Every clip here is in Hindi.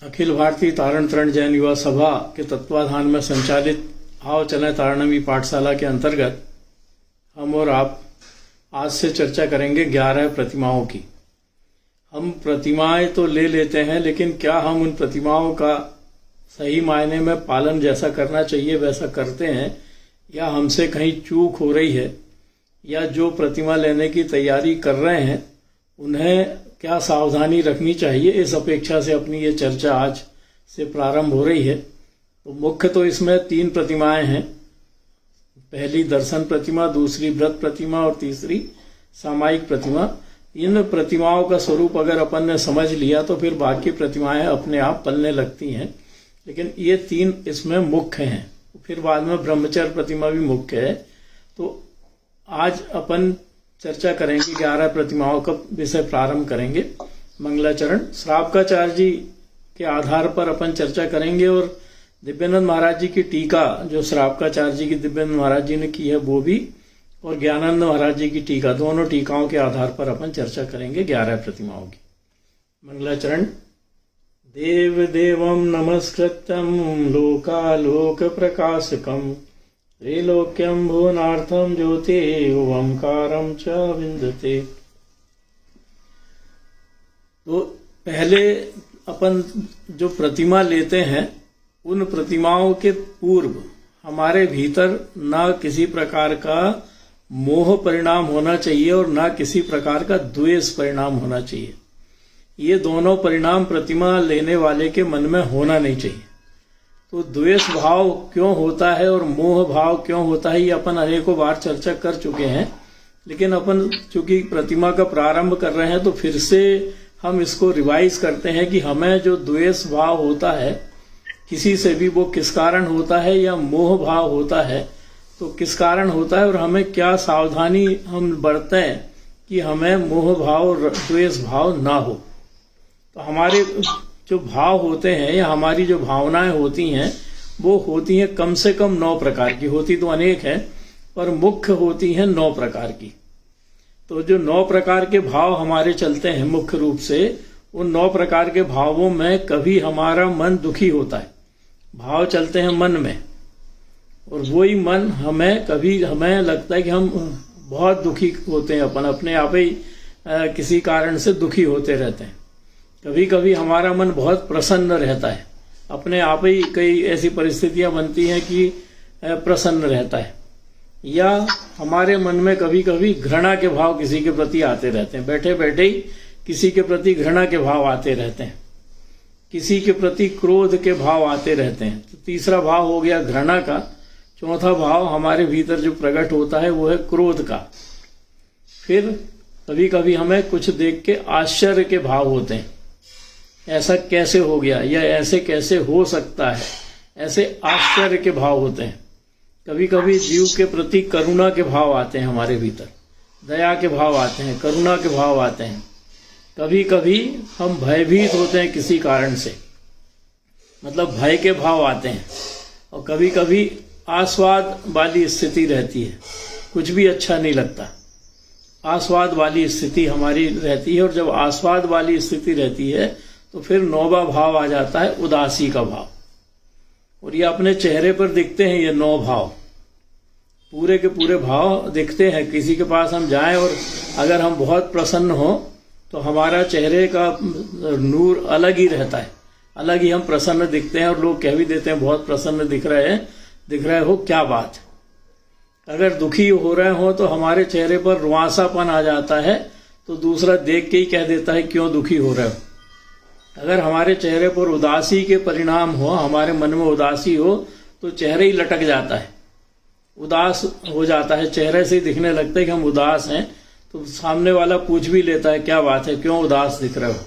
अखिल भारतीय तारण तरण जैन युवा सभा के तत्वाधान में संचालित आओ चलें तारणवी पाठशाला के अंतर्गत हम और आप आज से चर्चा करेंगे 11 प्रतिमाओं की। हम प्रतिमाएं तो ले लेते हैं, लेकिन क्या हम उन प्रतिमाओं का सही मायने में पालन जैसा करना चाहिए वैसा करते हैं, या हमसे कहीं चूक हो रही है, या जो प्रतिमा लेने की तैयारी कर रहे हैं उन्हें क्या सावधानी रखनी चाहिए, इस अपेक्षा से अपनी ये चर्चा आज से प्रारंभ हो रही है। तो मुख्य तो इसमें 3 प्रतिमाएं हैं। पहली दर्शन प्रतिमा, दूसरी व्रत प्रतिमा और तीसरी सामायिक प्रतिमा। इन प्रतिमाओं का स्वरूप अगर अपन ने समझ लिया तो फिर बाकी प्रतिमाएं अपने आप पलने लगती हैं, लेकिन ये 3 इसमें मुख्य हैं। फिर बाद में ब्रह्मचर्य प्रतिमा भी मुख्य है। तो आज अपन चर्चा करेंगे 11 प्रतिमाओं का विषय प्रारंभ करेंगे। मंगलाचरण श्रावकाचार्य जी के आधार पर अपन चर्चा करेंगे, और दिव्यानंद महाराज जी की टीका जो श्रावकाचार्य जी की दिव्यानंद महाराज जी ने की है वो भी, और ज्ञानानंद महाराज जी की टीका, दोनों टीकाओं के आधार पर अपन चर्चा करेंगे 11 प्रतिमाओं की। मंगलाचरण। देव देवं नमस्कृत्यं लोकालोक प्रकाशकं त्रैलोक्यं भुवनार्थं ज्योति ओंकारं च विन्दते। तो पहले अपन जो प्रतिमा लेते हैं उन प्रतिमाओं के पूर्व हमारे भीतर ना किसी प्रकार का मोह परिणाम होना चाहिए और ना किसी प्रकार का द्वेष परिणाम होना चाहिए। ये दोनों परिणाम प्रतिमा लेने वाले के मन में होना नहीं चाहिए। तो द्वेष भाव क्यों होता है और मोह भाव क्यों होता है, ये अपन अनेकों बार चर्चा कर चुके हैं, लेकिन अपन चूंकि प्रतिमा का प्रारंभ कर रहे हैं तो फिर से हम इसको रिवाइज करते हैं कि हमें जो द्वेष भाव होता है किसी से भी, वो किस कारण होता है, या मोह भाव होता है तो किस कारण होता है, और हमें क्या सावधानी हम बरतें कि हमें मोह भाव और द्वेष भाव ना हो। तो हमारे जो भाव होते हैं या हमारी जो भावनाएं होती हैं वो होती हैं कम से कम 9 प्रकार की। होती तो अनेक है पर मुख्य होती हैं 9 प्रकार की। तो जो 9 प्रकार के भाव हमारे चलते हैं मुख्य रूप से, उन 9 प्रकार के भावों में कभी हमारा मन दुखी होता है, भाव चलते हैं मन में, और वही मन हमें लगता है कि हम बहुत दुखी होते हैं, अपन अपने आप ही किसी कारण से दुखी होते रहते हैं। कभी कभी हमारा मन बहुत प्रसन्न रहता है, अपने आप ही कई ऐसी परिस्थितियां बनती हैं कि प्रसन्न रहता है, या हमारे मन में कभी कभी घृणा के भाव किसी के प्रति आते रहते हैं। बैठे बैठे ही किसी के प्रति घृणा के भाव आते रहते हैं, किसी के प्रति क्रोध के भाव आते रहते हैं। तो तीसरा भाव हो गया घृणा का। चौथा भाव हमारे भीतर जो प्रकट होता है वो है क्रोध का। फिर कभी कभी हमें कुछ देख के आश्चर्य के भाव होते हैं, ऐसा कैसे हो गया या ऐसे कैसे हो सकता है, ऐसे आश्चर्य के भाव होते हैं। कभी कभी जीव के प्रति करुणा के भाव आते हैं, हमारे भीतर दया के भाव आते हैं, करुणा के भाव आते हैं। कभी कभी हम भयभीत होते हैं किसी कारण से, मतलब भय के भाव आते हैं। और कभी कभी आस्वाद वाली स्थिति रहती है, कुछ भी अच्छा नहीं लगता, आस्वाद वाली स्थिति हमारी रहती है। और जब आस्वाद वाली स्थिति रहती है तो फिर 9वां भाव आ जाता है उदासी का भाव, और ये अपने चेहरे पर दिखते हैं। ये 9 भाव पूरे के पूरे भाव दिखते हैं। किसी के पास हम जाएं और अगर हम बहुत प्रसन्न हो तो हमारा चेहरे का नूर अलग ही रहता है, अलग ही हम प्रसन्न दिखते हैं, और लोग कह भी देते हैं बहुत प्रसन्न दिख रहे हो, क्या बात। अगर दुखी हो रहे हो तो हमारे चेहरे पर रुआंसापन आ जाता है, तो दूसरा देख के ही कह देता है क्यों दुखी हो रहे हो। अगर हमारे चेहरे पर उदासी के परिणाम हो, हमारे मन में उदासी हो, तो चेहरे ही लटक जाता है, उदास हो जाता है, चेहरे से ही दिखने लगता है कि हम उदास हैं। तो सामने वाला पूछ भी लेता है क्या बात है, क्यों उदास दिख रहे हो।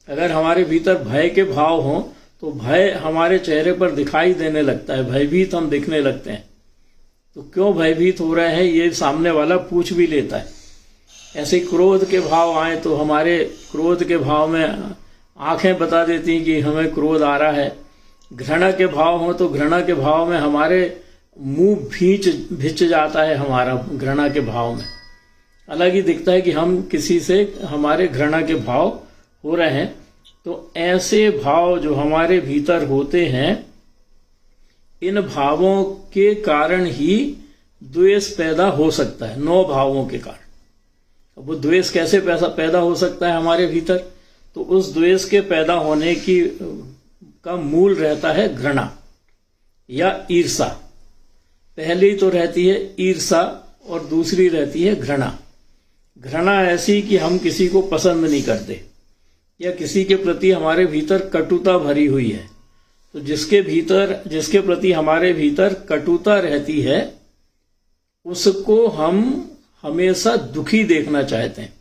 अगर हमारे भीतर भय के भाव हो तो भय हमारे चेहरे पर दिखाई देने लगता है, भयभीत हम दिखने लगते हैं। तो क्यों भयभीत हो रहे हैं ये सामने वाला पूछ भी लेता है। ऐसे क्रोध के भाव आए तो हमारे क्रोध के भाव में आंखें बता देती हैं कि हमें क्रोध आ रहा है। घृणा के भाव हो तो घृणा के भाव में हमारे मुंह भिच जाता है, हमारा घृणा के भाव में अलग ही दिखता है कि हम किसी से हमारे घृणा के भाव हो रहे हैं। तो ऐसे भाव जो हमारे भीतर होते हैं, इन भावों के कारण ही द्वेष पैदा हो सकता है। 9 भावों के कारण। अब वो द्वेष कैसे पैदा हो सकता है हमारे भीतर? तो उस द्वेष के पैदा होने का मूल रहता है घृणा या ईर्षा। पहली तो रहती है ईर्षा और दूसरी रहती है घृणा। घृणा ऐसी कि हम किसी को पसंद नहीं करते या किसी के प्रति हमारे भीतर कटुता भरी हुई है। तो जिसके प्रति हमारे भीतर कटुता रहती है, उसको हम हमेशा दुखी देखना चाहते हैं।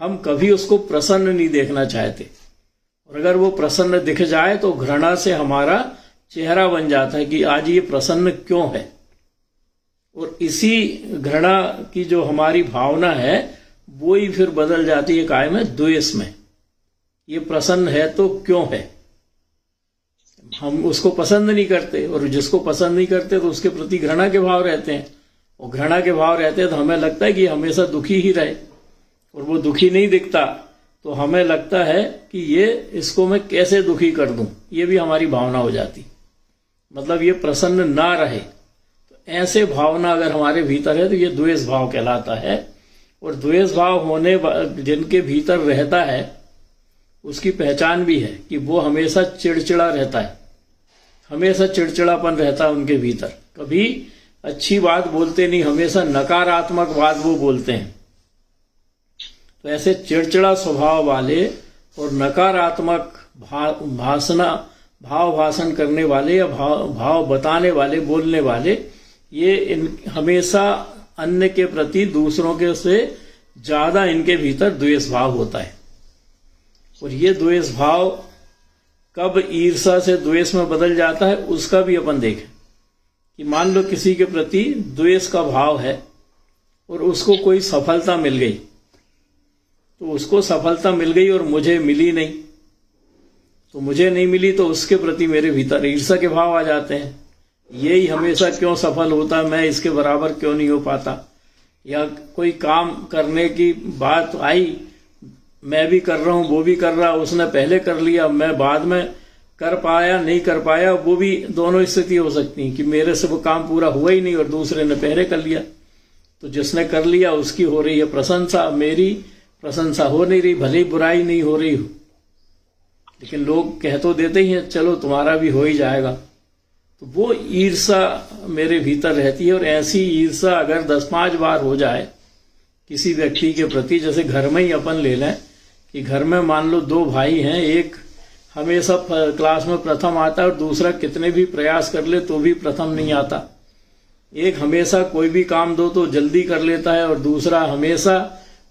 हम कभी उसको प्रसन्न नहीं देखना चाहते। और अगर वो प्रसन्न दिख जाए तो घृणा से हमारा चेहरा बन जाता है कि आज ये प्रसन्न क्यों है। और इसी घृणा की जो हमारी भावना है, वो ही फिर बदल जाती है काय में? द्वेष में। ये प्रसन्न है तो क्यों है? हम उसको पसंद नहीं करते, और जिसको पसंद नहीं करते तो उसके प्रति घृणा के भाव रहते हैं। और घृणा के भाव रहते हैं तो हमें लगता है कि हमेशा दुखी ही रहे, और वो दुखी नहीं दिखता तो हमें लगता है कि इसको मैं कैसे दुखी कर दूं। ये भी हमारी भावना हो जाती, मतलब ये प्रसन्न ना रहे। तो ऐसे भावना अगर हमारे भीतर है तो ये द्वेष भाव कहलाता है। और द्वेष भाव होने जिनके भीतर रहता है, उसकी पहचान भी है कि वो हमेशा चिड़चिड़ा रहता है, हमेशा चिड़चिड़ापन रहता है उनके भीतर। कभी अच्छी बात बोलते नहीं, हमेशा नकारात्मक बात वो बोलते हैं। तो ऐसे चिड़चिड़ा स्वभाव वाले और नकारात्मक भाव भाषण करने वाले या भाव बताने वाले, बोलने वाले, ये हमेशा अन्य के प्रति दूसरों के से ज्यादा इनके भीतर द्वेष भाव होता है। और ये द्वेष भाव कब ईर्षा से द्वेष में बदल जाता है, उसका भी अपन देखें। कि मान लो किसी के प्रति द्वेष का भाव है और उसको कोई सफलता मिल गई, तो उसको सफलता मिल गई और मुझे मिली नहीं, तो मुझे नहीं मिली तो उसके प्रति मेरे भीतर ईर्षा के भाव आ जाते हैं। यही हमेशा क्यों सफल होता, मैं इसके बराबर क्यों नहीं हो पाता। या कोई काम करने की बात आई, मैं भी कर रहा हूं, वो भी कर रहा, उसने पहले कर लिया, मैं बाद में कर पाया, नहीं कर पाया। वो भी दोनों स्थिति हो सकती है कि मेरे से वो काम पूरा हुआ ही नहीं और दूसरे ने पहले कर लिया। तो जिसने कर लिया उसकी हो रही है प्रशंसा, मेरी प्रशंसा हो नहीं रही, भले ही बुराई नहीं हो रही हो, लेकिन लोग कह तो देते ही हैं चलो तुम्हारा भी हो ही जाएगा। तो वो ईर्षा मेरे भीतर रहती है। और ऐसी ईर्षा अगर 10-5 बार हो जाए किसी व्यक्ति के प्रति, जैसे घर में ही अपन ले लें कि घर में मान लो 2 भाई हैं, एक हमेशा क्लास में प्रथम आता है और दूसरा कितने भी प्रयास कर ले तो भी प्रथम नहीं आता। एक हमेशा कोई भी काम दो तो जल्दी कर लेता है और दूसरा हमेशा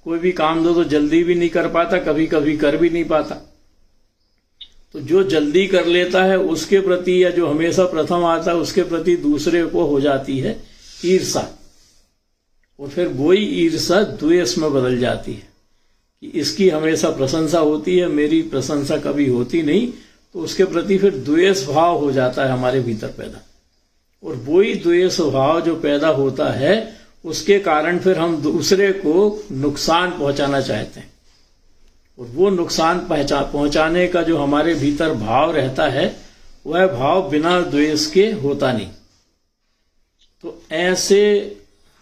कोई भी काम दो तो जल्दी भी नहीं कर पाता, कभी कभी कर भी नहीं पाता। तो जो जल्दी कर लेता है उसके प्रति, या जो हमेशा प्रथम आता है उसके प्रति दूसरे को हो जाती है ईर्षा। और फिर वही ईर्षा द्वेष में बदल जाती है कि इसकी हमेशा प्रशंसा होती है, मेरी प्रशंसा कभी होती नहीं, तो उसके प्रति फिर द्वेष भाव हो जाता है हमारे भीतर पैदा। और वही द्वेष भाव जो पैदा होता है उसके कारण फिर हम दूसरे को नुकसान पहुंचाना चाहते हैं। और वो नुकसान पहुंचाने का जो हमारे भीतर भाव रहता है, वह भाव बिना द्वेष के होता नहीं। तो ऐसे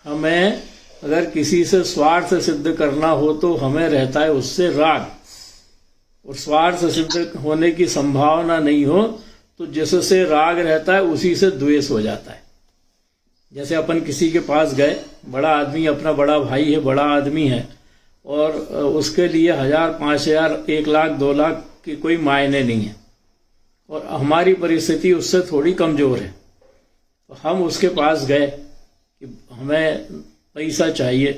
हमें अगर किसी से स्वार्थ सिद्ध करना हो तो हमें रहता है उससे राग, और स्वार्थ सिद्ध होने की संभावना नहीं हो तो जिससे राग रहता है उसी से द्वेष हो जाता है। जैसे अपन किसी के पास गए, बड़ा आदमी, अपना बड़ा भाई है, बड़ा आदमी है, और उसके लिए 1000, 5000, 1 लाख, 2 लाख की कोई मायने नहीं है, और हमारी परिस्थिति उससे थोड़ी कमजोर है। तो हम उसके पास गए कि हमें पैसा चाहिए।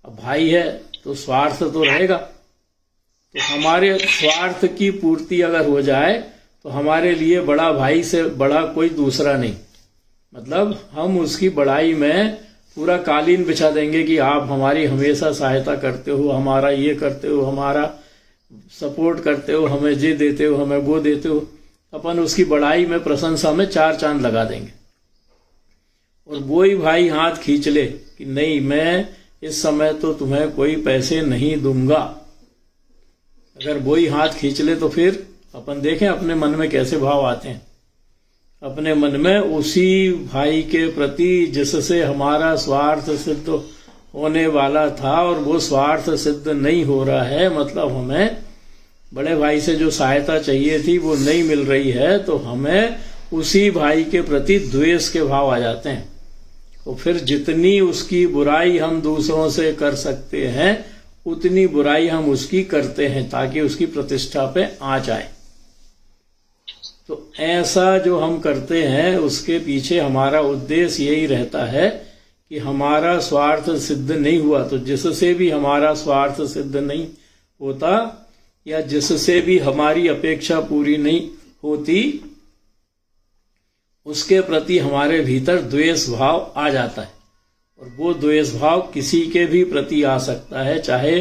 अब भाई है तो स्वार्थ तो रहेगा, तो हमारे स्वार्थ की पूर्ति अगर हो जाए तो हमारे लिए बड़ा भाई से बड़ा कोई दूसरा नहीं। मतलब हम उसकी बड़ाई में पूरा कालीन बिछा देंगे कि आप हमारी हमेशा सहायता करते हो, हमारा ये करते हो, हमारा सपोर्ट करते हो, हमें ये देते हो, हमें वो देते हो। अपन उसकी बड़ाई में, प्रशंसा में 4 चांद लगा देंगे। और वो ही भाई हाथ खींच ले कि नहीं, मैं इस समय तो तुम्हें कोई पैसे नहीं दूंगा, अगर वो ही हाथ खींच ले तो फिर अपन देखें अपने मन में कैसे भाव आते हैं। अपने मन में उसी भाई के प्रति जिससे हमारा स्वार्थ सिद्ध होने वाला था और वो स्वार्थ सिद्ध नहीं हो रहा है, मतलब हमें बड़े भाई से जो सहायता चाहिए थी वो नहीं मिल रही है, तो हमें उसी भाई के प्रति द्वेष के भाव आ जाते हैं। तो फिर जितनी उसकी बुराई हम दूसरों से कर सकते हैं उतनी बुराई हम उसकी करते हैं ताकि उसकी प्रतिष्ठा पे आ जाए। तो ऐसा जो हम करते हैं उसके पीछे हमारा उद्देश्य यही रहता है कि हमारा स्वार्थ सिद्ध नहीं हुआ, तो जिससे भी हमारा स्वार्थ सिद्ध नहीं होता या जिससे भी हमारी अपेक्षा पूरी नहीं होती उसके प्रति हमारे भीतर द्वेष भाव आ जाता है। और वो द्वेष भाव किसी के भी प्रति आ सकता है, चाहे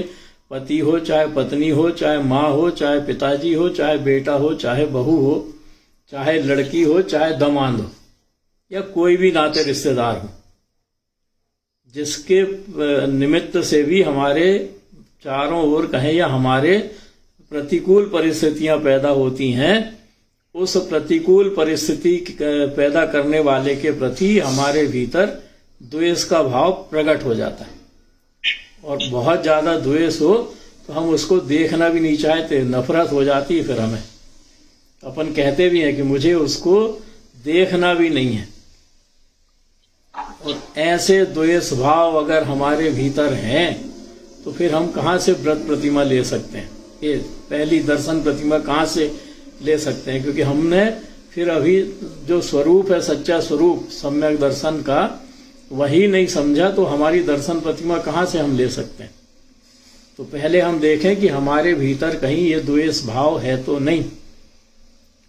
पति हो, चाहे पत्नी हो, चाहे माँ हो, चाहे पिताजी हो, चाहे बेटा हो, चाहे बहू हो, चाहे लड़की हो, चाहे दामाद हो, या कोई भी नाते रिश्तेदार हो, जिसके निमित्त से भी हमारे चारों ओर कहें या हमारे प्रतिकूल परिस्थितियां पैदा होती हैं, उस प्रतिकूल परिस्थिति पैदा करने वाले के प्रति हमारे भीतर द्वेष का भाव प्रकट हो जाता है। और बहुत ज्यादा द्वेष हो तो हम उसको देखना भी नहीं चाहते, नफरत हो जाती है। फिर हमें अपन कहते भी हैं कि मुझे उसको देखना भी नहीं है। और ऐसे द्वेष भाव अगर हमारे भीतर हैं तो फिर हम कहाँ से व्रत प्रतिमा ले सकते हैं, ये पहली दर्शन प्रतिमा कहाँ से ले सकते हैं? क्योंकि हमने फिर अभी जो स्वरूप है, सच्चा स्वरूप सम्यक दर्शन का, वही नहीं समझा, तो हमारी दर्शन प्रतिमा कहाँ से हम ले सकते हैं? तो पहले हम देखें कि हमारे भीतर कहीं ये द्वेष भाव है तो नहीं।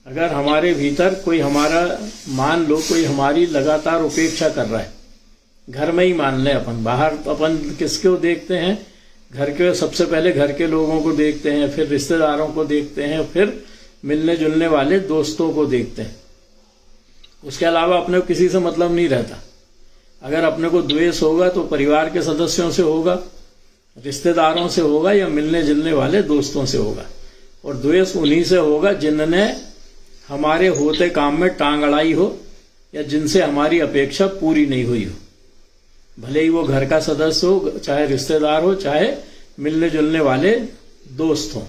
अगर हमारे भीतर कोई हमारा, मान लो कोई हमारी लगातार उपेक्षा कर रहा है, घर में ही मान लें, अपन बाहर तो अपन किसको देखते हैं? घर के, सबसे पहले घर के लोगों को देखते हैं, फिर रिश्तेदारों को देखते हैं, फिर मिलने जुलने वाले दोस्तों को देखते हैं। उसके अलावा अपने को किसी से मतलब नहीं रहता। अगर अपने को द्वेष होगा तो परिवार के सदस्यों से होगा, रिश्तेदारों से होगा, या मिलने जुलने वाले दोस्तों से होगा। और द्वेष उन्हीं से होगा जिनने हमारे होते काम में टांग अड़ाई हो या जिनसे हमारी अपेक्षा पूरी नहीं हुई हो। भले ही वो घर का सदस्य हो, चाहे रिश्तेदार हो, चाहे मिलने जुलने वाले दोस्त हो,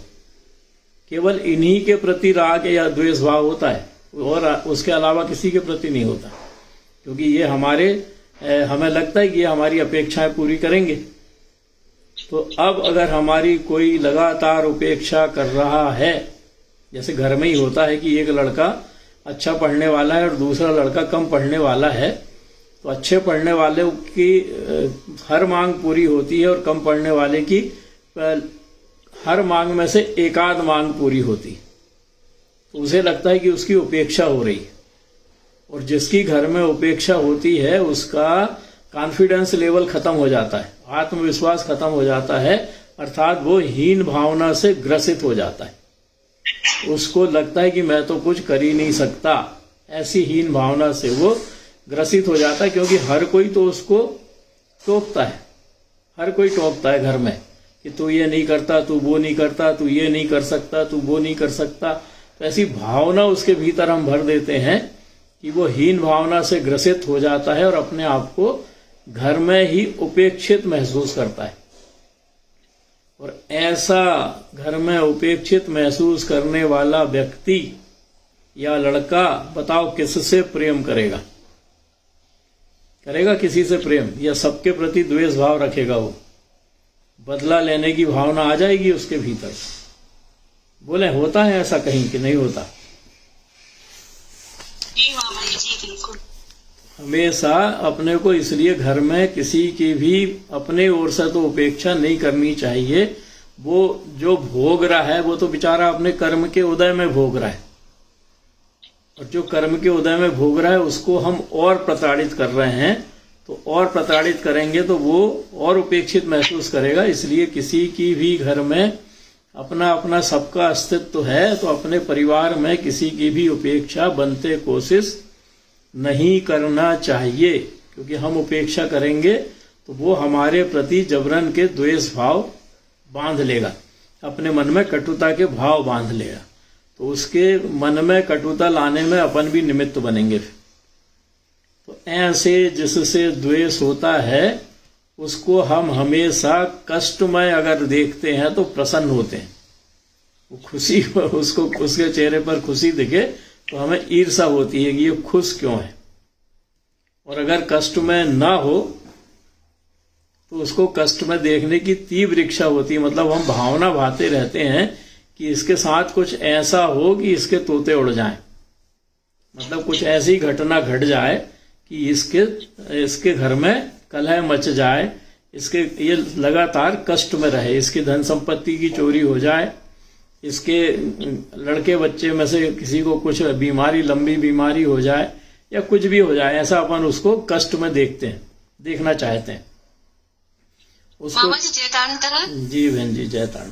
केवल इन्हीं के प्रति राग या द्वेष भाव होता है और उसके अलावा किसी के प्रति नहीं होता। क्योंकि ये हमें लगता है कि ये हमारी अपेक्षाएं पूरी करेंगे। तो अब अगर हमारी कोई लगातार उपेक्षा कर रहा है, जैसे घर में ही होता है कि एक लड़का अच्छा पढ़ने वाला है और दूसरा लड़का कम पढ़ने वाला है, तो अच्छे पढ़ने वाले की हर मांग पूरी होती है और कम पढ़ने वाले की हर मांग में से एकाध मांग पूरी होती। तो उसे लगता है कि उसकी उपेक्षा हो रही है। और जिसकी घर में उपेक्षा होती है उसका कॉन्फिडेंस लेवल खत्म हो जाता है, आत्मविश्वास खत्म हो जाता है, अर्थात वो हीन भावना से ग्रसित हो जाता है। उसको लगता है कि मैं तो कुछ कर ही नहीं सकता, ऐसी हीन भावना से वो ग्रसित हो जाता है। क्योंकि हर कोई तो उसको टोकता है, हर कोई टोकता है घर में कि तू ये नहीं करता, तू वो नहीं करता, तू ये नहीं कर सकता, तू वो नहीं कर सकता। तो ऐसी भावना उसके भीतर हम भर देते हैं कि वो हीन भावना से ग्रसित हो जाता है और अपने आप को घर में ही उपेक्षित महसूस करता है। और ऐसा घर में उपेक्षित महसूस करने वाला व्यक्ति या लड़का, बताओ किससे प्रेम करेगा? करेगा किसी से प्रेम, या सबके प्रति द्वेष भाव रखेगा? वो बदला लेने की भावना आ जाएगी उसके भीतर। बोले होता है ऐसा कहीं कि नहीं होता? हमेशा अपने को इसलिए घर में किसी की भी अपने ओर से तो उपेक्षा नहीं करनी चाहिए। वो जो भोग रहा है वो तो बेचारा अपने कर्म के उदय में भोग रहा है, और जो कर्म के उदय में भोग रहा है उसको हम और प्रताड़ित कर रहे हैं। तो और प्रताड़ित करेंगे तो वो और उपेक्षित महसूस करेगा। इसलिए किसी की भी घर में अपना अपना सबका अस्तित्व है, तो अपने परिवार में किसी की भी उपेक्षा बनते कोशिश नहीं करना चाहिए। क्योंकि हम उपेक्षा करेंगे तो वो हमारे प्रति जबरन के द्वेष भाव बांध लेगा। अपने मन में कटुता के भाव बांध लेगा, तो उसके मन में कटुता लाने में अपन भी निमित्त बनेंगे। तो ऐसे जिससे द्वेष होता है उसको हम हमेशा कष्टमय अगर देखते हैं तो प्रसन्न होते हैं। वो खुशी, उसको उसके चेहरे पर खुशी दिखे तो हमें ईर्ष्या होती है कि ये खुश क्यों है। और अगर कष्टमय ना हो तो उसको कष्ट में देखने की तीव्र इच्छा होती है। मतलब हम भावना भाते रहते हैं कि इसके साथ कुछ ऐसा हो कि इसके तोते उड़ जाएं, मतलब कुछ ऐसी घटना घट जाए कि इसके घर में कलह मच जाए, इसके ये लगातार कष्ट में रहे, इसकी धन संपत्ति की चोरी हो जाए, इसके लड़के बच्चे में से किसी को कुछ बीमारी, लंबी बीमारी हो जाए या कुछ भी हो जाए, ऐसा अपन उसको कष्ट में देखते हैं, देखना चाहते हैं उसको। मामा जी जय तारण। जी बहन जी जय तारण।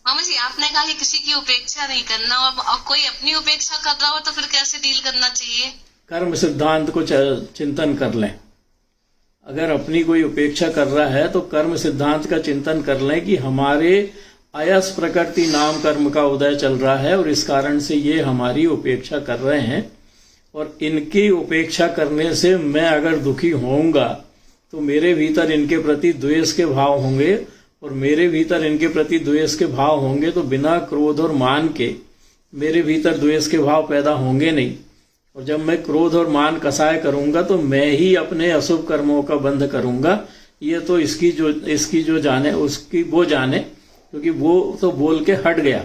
मामा जी आपने कहा कि किसी की उपेक्षा नहीं करना, और कोई अपनी उपेक्षा कर रहा हो तो फिर कैसे डील करना चाहिए? कर्म सिद्धांत को चिंतन कर लें। अगर अपनी कोई उपेक्षा कर रहा है तो कर्म सिद्धांत का चिंतन कर लें कि हमारे अयस प्रकृति नाम कर्म का उदय चल रहा है और इस कारण से ये हमारी उपेक्षा कर रहे हैं, और इनकी उपेक्षा करने से मैं अगर दुखी होऊंगा तो मेरे भीतर इनके प्रति द्वेष के भाव होंगे, और मेरे भीतर इनके प्रति द्वेष के भाव होंगे तो बिना क्रोध और मान के मेरे भीतर द्वेष के भाव पैदा होंगे नहीं। और जब मैं क्रोध और मान कसाय करूंगा तो मैं ही अपने अशुभ कर्मों का बंध करूंगा। ये तो इसकी जो जाने उसकी वो जाने, क्योंकि वो तो बोल के हट गया,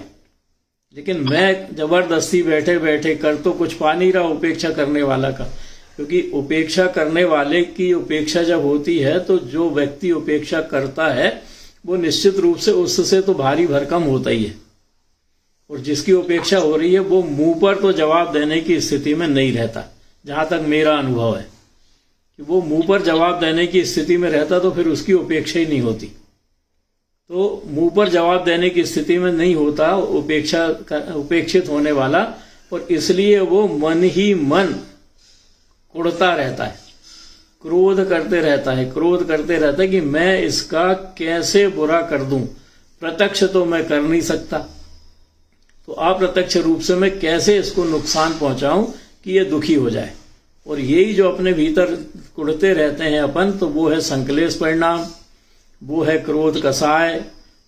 लेकिन मैं जबरदस्ती बैठे बैठे कर तो कुछ पा नहीं रहा उपेक्षा करने वाला का। क्योंकि उपेक्षा करने वाले की उपेक्षा जब होती है तो जो व्यक्ति उपेक्षा करता है वो निश्चित रूप से उससे तो भारी भरकम होता ही है, और जिसकी उपेक्षा हो रही है वो मुंह पर तो जवाब देने की स्थिति में नहीं रहता। जहां तक मेरा अनुभव है कि वो मुंह पर जवाब देने की स्थिति में रहता तो फिर उसकी उपेक्षा ही नहीं होती। तो मुंह पर जवाब देने की स्थिति में नहीं होता उपेक्षित होने वाला, और इसलिए वो मन ही मन कुढ़ता रहता है, क्रोध करते रहता है कि मैं इसका कैसे बुरा कर दूं। प्रत्यक्ष तो मैं कर नहीं सकता, तो अप्रत्यक्ष रूप से मैं कैसे इसको नुकसान पहुंचाऊं कि ये दुखी हो जाए। और यही जो अपने भीतर कुढ़ते रहते हैं अपन, तो वो है संकलेश परिणाम, वो है क्रोध कसाय।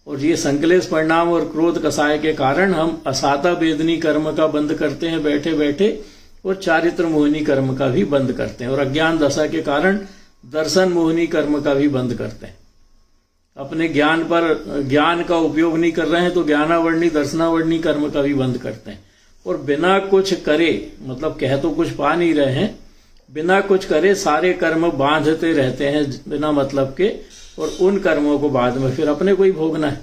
और ये संकलेश परिणाम और क्रोध कसाय के कारण हम असाता वेदनी कर्म का बंद करते हैं बैठे बैठे, और चारित्र मोहिनी कर्म का भी बंद करते हैं, और अज्ञान दशा के कारण दर्शन मोहिनी कर्म का भी बंद करते हैं। अपने ज्ञान का उपयोग नहीं कर रहे हैं तो ज्ञानावर्णी दर्शनावर्णी कर्म का भी बंद करते हैं। और बिना कुछ करे, मतलब कह तो कुछ पा नहीं रहे हैं, बिना कुछ करे सारे कर्म बांधते रहते हैं बिना मतलब के, और उन कर्मों को बाद में फिर अपने को ही भोगना है।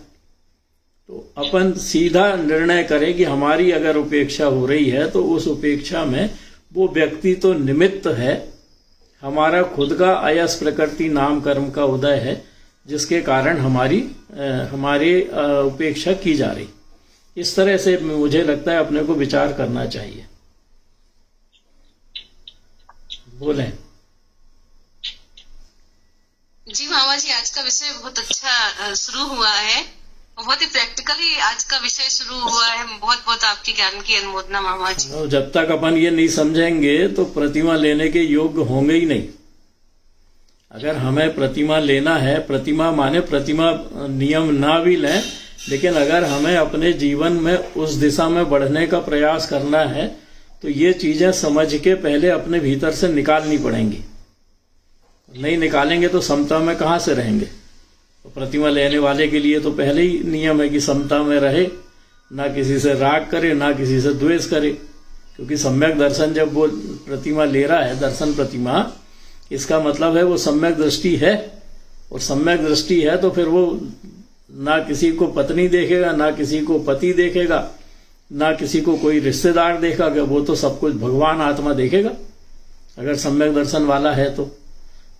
तो अपन सीधा निर्णय करें कि हमारी अगर उपेक्षा हो रही है तो उस उपेक्षा में वो व्यक्ति तो निमित्त है, हमारा खुद का अयस प्रकृति नाम कर्म का उदय है जिसके कारण हमारी उपेक्षा की जा रही। इस तरह से मुझे लगता है अपने को विचार करना चाहिए। बोलें। जी मामा जी, आज का विषय बहुत अच्छा शुरू हुआ है, बहुत ही प्रैक्टिकली आज का विषय शुरू हुआ है। बहुत बहुत आपके ज्ञान की अनुमोदना मामा जी। जब तक अपन ये नहीं समझेंगे तो प्रतिमा लेने के योग्य होंगे ही नहीं। अगर हमें प्रतिमा लेना है, प्रतिमा माने प्रतिमा नियम ना भी लें, लेकिन अगर हमें अपने जीवन में उस दिशा में बढ़ने का प्रयास करना है तो ये चीजें समझ के पहले अपने भीतर से निकालनी पड़ेंगी। नहीं निकालेंगे तो समता में कहाँ से रहेंगे। तो प्रतिमा लेने वाले के लिए तो पहले ही नियम है कि समता में रहे, ना किसी से राग करे ना किसी से द्वेष करे। क्योंकि सम्यक दर्शन जब वो प्रतिमा ले रहा है, दर्शन प्रतिमा, इसका मतलब है वो सम्यक दृष्टि है, और सम्यक दृष्टि है तो फिर वो ना किसी को पत्नी देखेगा, ना किसी को पति देखेगा, ना किसी को कोई रिश्तेदार देखेगा, वो तो सब कुछ भगवान आत्मा देखेगा अगर सम्यक दर्शन वाला है तो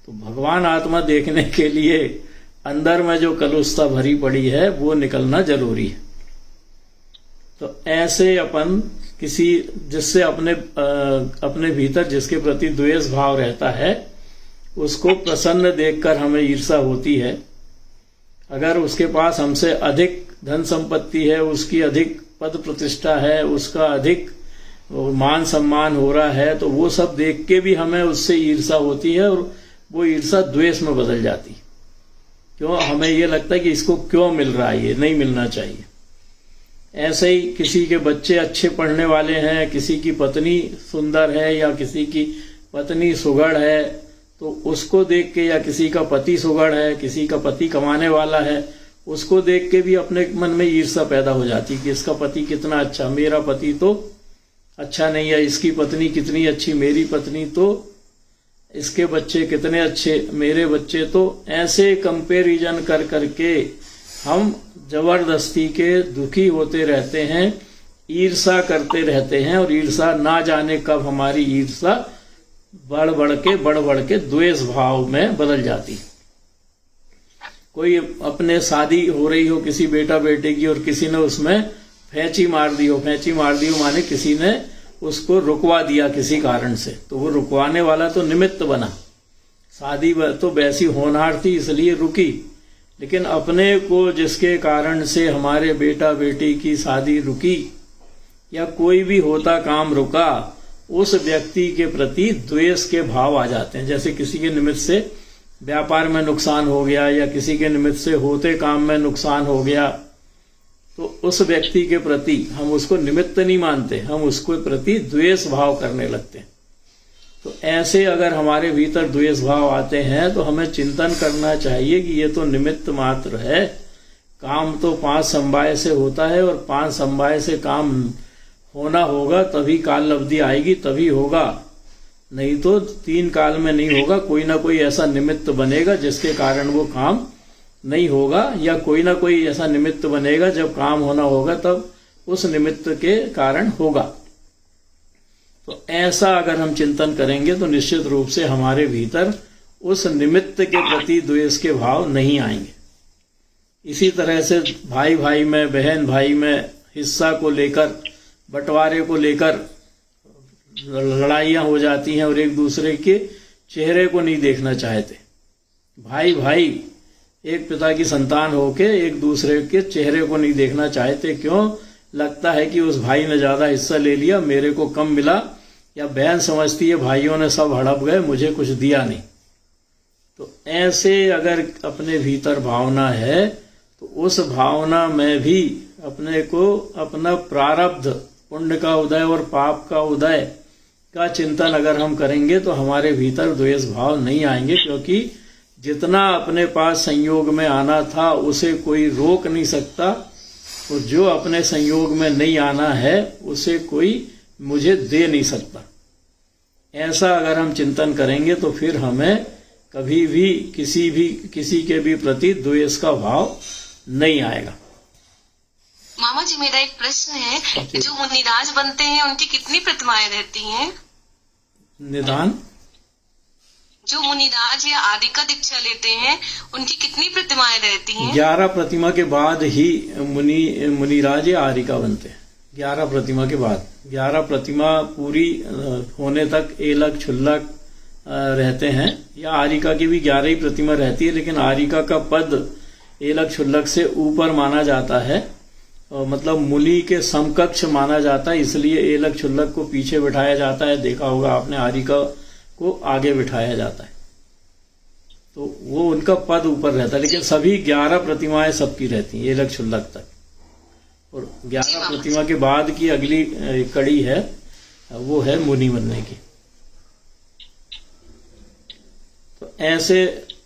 भगवान आत्मा देखने के लिए अंदर में जो कलुषता भरी पड़ी है वो निकलना जरूरी है। तो ऐसे अपन किसी जिससे अपने भीतर जिसके प्रति द्वेष भाव रहता है उसको प्रसन्न देखकर हमें ईर्ष्या होती है। अगर उसके पास हमसे अधिक धन संपत्ति है, उसकी अधिक पद प्रतिष्ठा है, उसका अधिक मान सम्मान हो रहा है, तो वो सब देख के भी हमें उससे ईर्ष्या होती है और वो ईर्ष्या द्वेष में बदल जाती। क्यों? हमें ये लगता है कि इसको क्यों मिल रहा है, ये नहीं मिलना चाहिए। ऐसे ही किसी के बच्चे अच्छे पढ़ने वाले हैं, किसी की पत्नी सुंदर है या किसी की पत्नी सुघड़ है, तो उसको देख के, या किसी का पति सुघड़ है, किसी का पति कमाने वाला है, उसको देख के भी अपने मन में ईर्ष्या पैदा हो जाती कि इसका पति कितना अच्छा, मेरा पति तो अच्छा नहीं है, इसकी पत्नी कितनी अच्छी, मेरी पत्नी तो, इसके बच्चे कितने अच्छे, मेरे बच्चे तो। ऐसे कंपैरिजन कर करके हम जबरदस्ती के दुखी होते रहते हैं, ईर्ष्या करते रहते हैं, और ईर्ष्या ना जाने कब हमारी ईर्ष्या बढ़ बढ़ के द्वेष भाव में बदल जाती। कोई अपने शादी हो रही हो किसी बेटा बेटे की और किसी ने उसमें फैंची मार दी हो माने किसी ने उसको रुकवा दिया किसी कारण से, तो वो रुकवाने वाला तो निमित्त बना, शादी तो वैसी होनहार थी इसलिए रुकी, लेकिन अपने को जिसके कारण से हमारे बेटा बेटी की शादी रुकी या कोई भी होता काम रुका, उस व्यक्ति के प्रति द्वेष के भाव आ जाते हैं। जैसे किसी के निमित्त से व्यापार में नुकसान हो गया या किसी के निमित्त से होते काम में नुकसान हो गया, तो उस व्यक्ति के प्रति हम उसको निमित्त नहीं मानते, हम उसके प्रति द्वेष भाव करने लगते हैं। तो ऐसे अगर हमारे भीतर द्वेष भाव आते हैं तो हमें चिंतन करना चाहिए कि ये तो निमित्त मात्र है, काम तो 5 समवाय से होता है और 5 समवाय से काम होना होगा, तभी काल अवधि आएगी तभी होगा, नहीं तो 3 काल में नहीं होगा। कोई ना कोई ऐसा निमित्त बनेगा जिसके कारण वो काम नहीं होगा, या कोई ना कोई ऐसा निमित्त बनेगा जब काम होना होगा तब उस निमित्त के कारण होगा। तो ऐसा अगर हम चिंतन करेंगे तो निश्चित रूप से हमारे भीतर उस निमित्त के प्रति द्वेष के भाव नहीं आएंगे। इसी तरह से भाई भाई में, बहन भाई में हिस्सा को लेकर, बंटवारे को लेकर लड़ाइयां हो जाती हैं और एक दूसरे के चेहरे को नहीं देखना चाहते। भाई भाई एक पिता की संतान होके एक दूसरे के चेहरे को नहीं देखना चाहते। क्यों? लगता है कि उस भाई ने ज्यादा हिस्सा ले लिया, मेरे को कम मिला, या बहन समझती है भाइयों ने सब हड़प गए, मुझे कुछ दिया नहीं। तो ऐसे अगर अपने भीतर भावना है तो उस भावना में भी अपने को अपना प्रारब्ध, पुण्य का उदय और पाप का उदय का चिंतन अगर हम करेंगे तो हमारे भीतर द्वेष भाव नहीं आएंगे, क्योंकि जितना अपने पास संयोग में आना था उसे कोई रोक नहीं सकता, और जो अपने संयोग में नहीं आना है उसे कोई मुझे दे नहीं सकता। ऐसा अगर हम चिंतन करेंगे तो फिर हमें कभी भी किसी के भी प्रति द्वेष का भाव नहीं आएगा। मामा जी, मेरा एक प्रश्न है, जो मुनिराज बनते हैं उनकी कितनी प्रतिमाएं रहती हैं? निदान जो मुनिराज या आदि का दीक्षा लेते हैं उनकी कितनी प्रतिमाएं रहती हैं? 11 प्रतिमा के बाद ही मुनिराज या आरिका बनते हैं। 11 प्रतिमा के बाद, 11 प्रतिमा पूरी होने तक एलक छुल्लक रहते हैं, या आरिका की भी 11 ही प्रतिमा रहती है, लेकिन आरिका का पद एलक छुल्लक से ऊपर माना जाता है, मतलब मुनि के समकक्ष माना जाता है, इसलिए एलक छुल्लक को पीछे बिठाया जाता है। देखा होगा आपने, आरिका को आगे बिठाया जाता है, तो वो उनका पद ऊपर रहता है। लेकिन सभी 11 प्रतिमाएं सबकी रहती हैं एलक छुल्लक तक, और 11 प्रतिमा के बाद की अगली कड़ी है वो है मुनि बनने की। तो ऐसे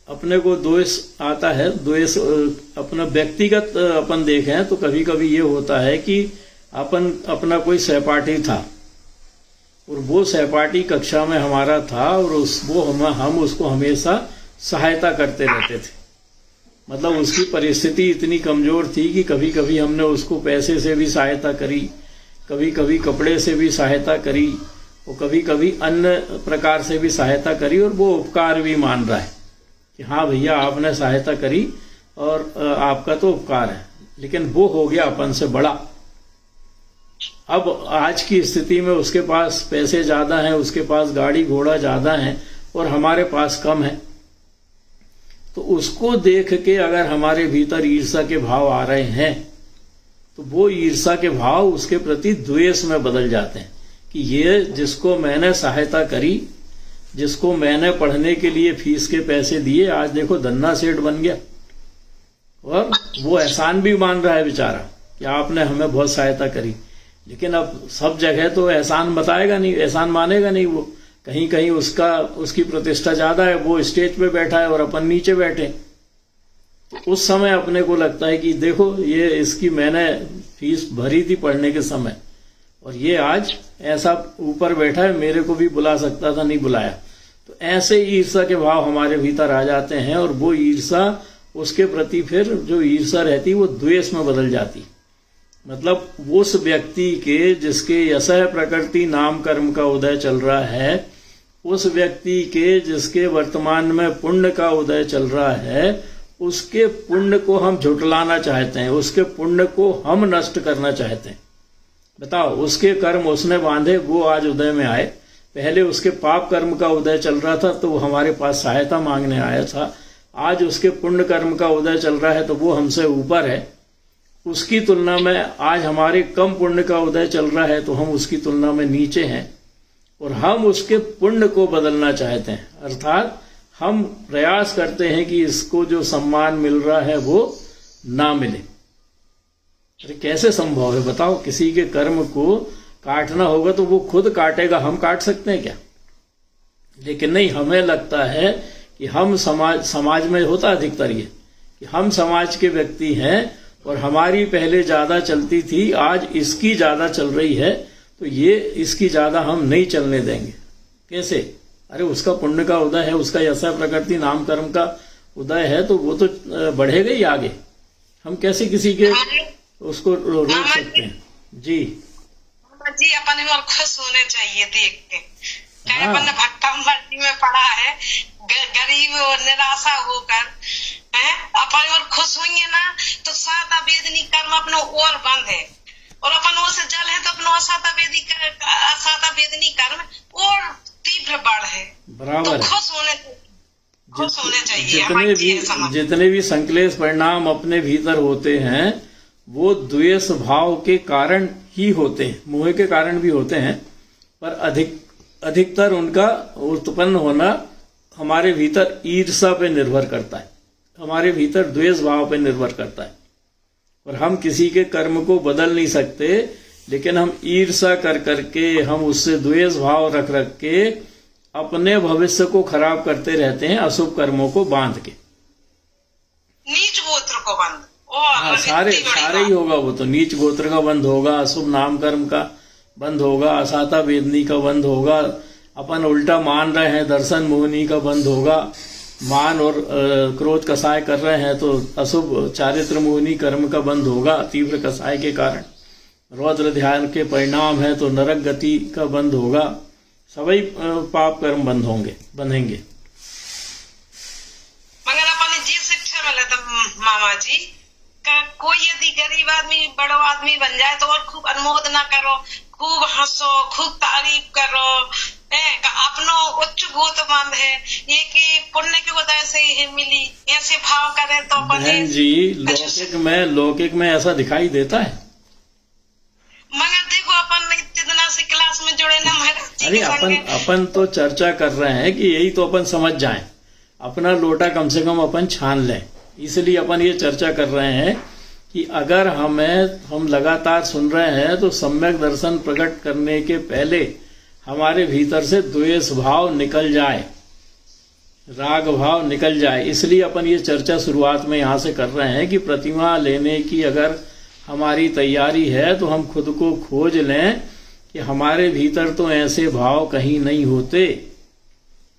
अपने को द्वेष आता है। द्वेष अपना व्यक्तिगत अपन देखें तो कभी कभी ये होता है कि अपना कोई सहपाठी था और वो सहपाठी कक्षा में हमारा था, और हम उसको हमेशा सहायता करते रहते थे। मतलब उसकी परिस्थिति इतनी कमजोर थी कि कभी कभी हमने उसको पैसे से भी सहायता करी, कभी कभी कपड़े से भी सहायता करी, और कभी कभी अन्य प्रकार से भी सहायता करी, और वो उपकार भी मान रहा है कि हाँ भैया आपने सहायता करी और आपका तो उपकार है, लेकिन वो हो गया अपन से बड़ा। अब आज की स्थिति में उसके पास पैसे ज्यादा हैं, उसके पास गाड़ी घोड़ा ज्यादा है और हमारे पास कम है, तो उसको देख के अगर हमारे भीतर ईर्ष्या के भाव आ रहे हैं तो वो ईर्षा के भाव उसके प्रति द्वेष में बदल जाते हैं कि ये जिसको मैंने सहायता करी, जिसको मैंने पढ़ने के लिए फीस के पैसे दिए, आज देखो धन्ना सेठ बन गया और वो एहसान भी मान रहा है बेचारा कि आपने हमें बहुत सहायता करी। लेकिन अब सब जगह तो एहसान बताएगा नहीं, एहसान मानेगा नहीं वो। कहीं कहीं उसकी प्रतिष्ठा ज्यादा है, वो स्टेज पे बैठा है और अपन नीचे बैठे। तो उस समय अपने को लगता है कि देखो ये इसकी मैंने फीस भरी थी पढ़ने के समय और ये आज ऐसा ऊपर बैठा है, मेरे को भी बुला सकता था, नहीं बुलाया। तो ऐसे ईर्षा के भाव हमारे भीतर आ जाते हैं और वो ईर्षा उसके प्रति फिर जो ईर्षा रहती वो द्वेष में बदल जाती। मतलब उस व्यक्ति के जिसके यशः प्रकृति नाम कर्म का उदय चल रहा है, उस व्यक्ति के जिसके वर्तमान में पुण्य का उदय चल रहा है, उसके पुण्य को हम झुटलाना चाहते हैं, उसके पुण्य को हम नष्ट करना चाहते हैं। बताओ, उसके कर्म उसने बांधे, वो आज उदय में आए। पहले उसके पाप कर्म का उदय चल रहा था तो वो हमारे पास सहायता मांगने आया था। आज उसके पुण्य कर्म का उदय चल रहा है तो वो हमसे ऊपर है। उसकी तुलना में आज हमारे कम पुण्य का उदय चल रहा है तो हम उसकी तुलना में नीचे हैं और हम उसके पुण्य को बदलना चाहते हैं। अर्थात हम प्रयास करते हैं कि इसको जो सम्मान मिल रहा है वो ना मिले। अरे कैसे संभव है बताओ? किसी के कर्म को काटना होगा तो वो खुद काटेगा, हम काट सकते हैं क्या? लेकिन नहीं, हमें लगता है कि हम समाज में होता अधिकतर ये कि हम समाज के व्यक्ति हैं और हमारी पहले ज्यादा चलती थी, आज इसकी ज्यादा चल रही है तो ये इसकी ज्यादा हम नहीं चलने देंगे। कैसे? अरे उसका पुण्य का उदय है, उसका यशः प्रकृति नाम कर्म का उदय है तो वो तो बढ़ेगा ही आगे। हम कैसे किसी के उसको रोक सकते हैं? जी जी, अपन और खुश होने चाहिए देख के। अपन भट्टा मर्दी में पड़ा है, गरीब और निराशा होकर अपन और खुश होंगे ना तो साता वेदनी कर्म अपनो और बंद है और अपन से जल है तो अपनो असाता वेदनी कर्म और तीव्र बढ़ है। बराबर तो खुश होने चाहिए। जितने भी संकलेश परिणाम अपने भीतर होते हैं वो द्वेष भाव के कारण ही होते हैं, मोह के कारण भी होते हैं, पर अधिकतर उनका उत्पन्न होना हमारे भीतर ईर्षा पे निर्भर करता है, हमारे भीतर द्वेष भाव पे निर्भर करता है। और हम किसी के कर्म को बदल नहीं सकते, लेकिन हम ईर्षा कर करके, हम उससे द्वेष भाव रख रख के अपने भविष्य को खराब करते रहते हैं, अशुभ कर्मों को बांध के। नीच गोत्र को बंद, हाँ, सारे ही होगा वो तो। नीच गोत्र का बंद होगा, अशुभ नाम कर्म का बंद होगा, असाता वेदनी का बंद होगा, अपन उल्टा मान रहे हैं दर्शन मोहनी का बंद होगा, मान और क्रोध कसाय कर रहे हैं तो अशुभ चारित्र मोहनी कर्म का बंद होगा तीव्र कसाय के कारण, रौद्र ध्यान के परिणाम है तो नरक गति का बंद होगा, सभी पाप कर्म बंधेंगे। मगर अपन जी शिक्षा मिले तो मामा जी कोई यदि गरीब आदमी बड़ो आदमी बन जाए तो और खूब अनुमोदना करो, खूब हंसो, खूब तारीफ करो, अपनो उच्च गोत बंद है ये कि पुण्य की वजह से ही मिली, ऐसे भाव करें तो बहन जी लौकिक में ऐसा दिखाई देता है। मगर देखो अपन इतना से क्लास में जुड़े ना महाराज। अरे अपन तो चर्चा कर रहे हैं कि यही तो अपन समझ जाएं, अपना लोटा कम से कम अपन छान लें। इसलिए अपन ये चर्चा कर रहे हैं कि अगर हम लगातार सुन रहे हैं तो सम्यक दर्शन प्रकट करने के पहले हमारे भीतर से द्वेष भाव निकल जाए, राग भाव निकल जाए। इसलिए अपन ये चर्चा शुरुआत में यहाँ से कर रहे हैं कि प्रतिमा लेने की अगर हमारी तैयारी है तो हम खुद को खोज लें कि हमारे भीतर तो ऐसे भाव कहीं नहीं होते।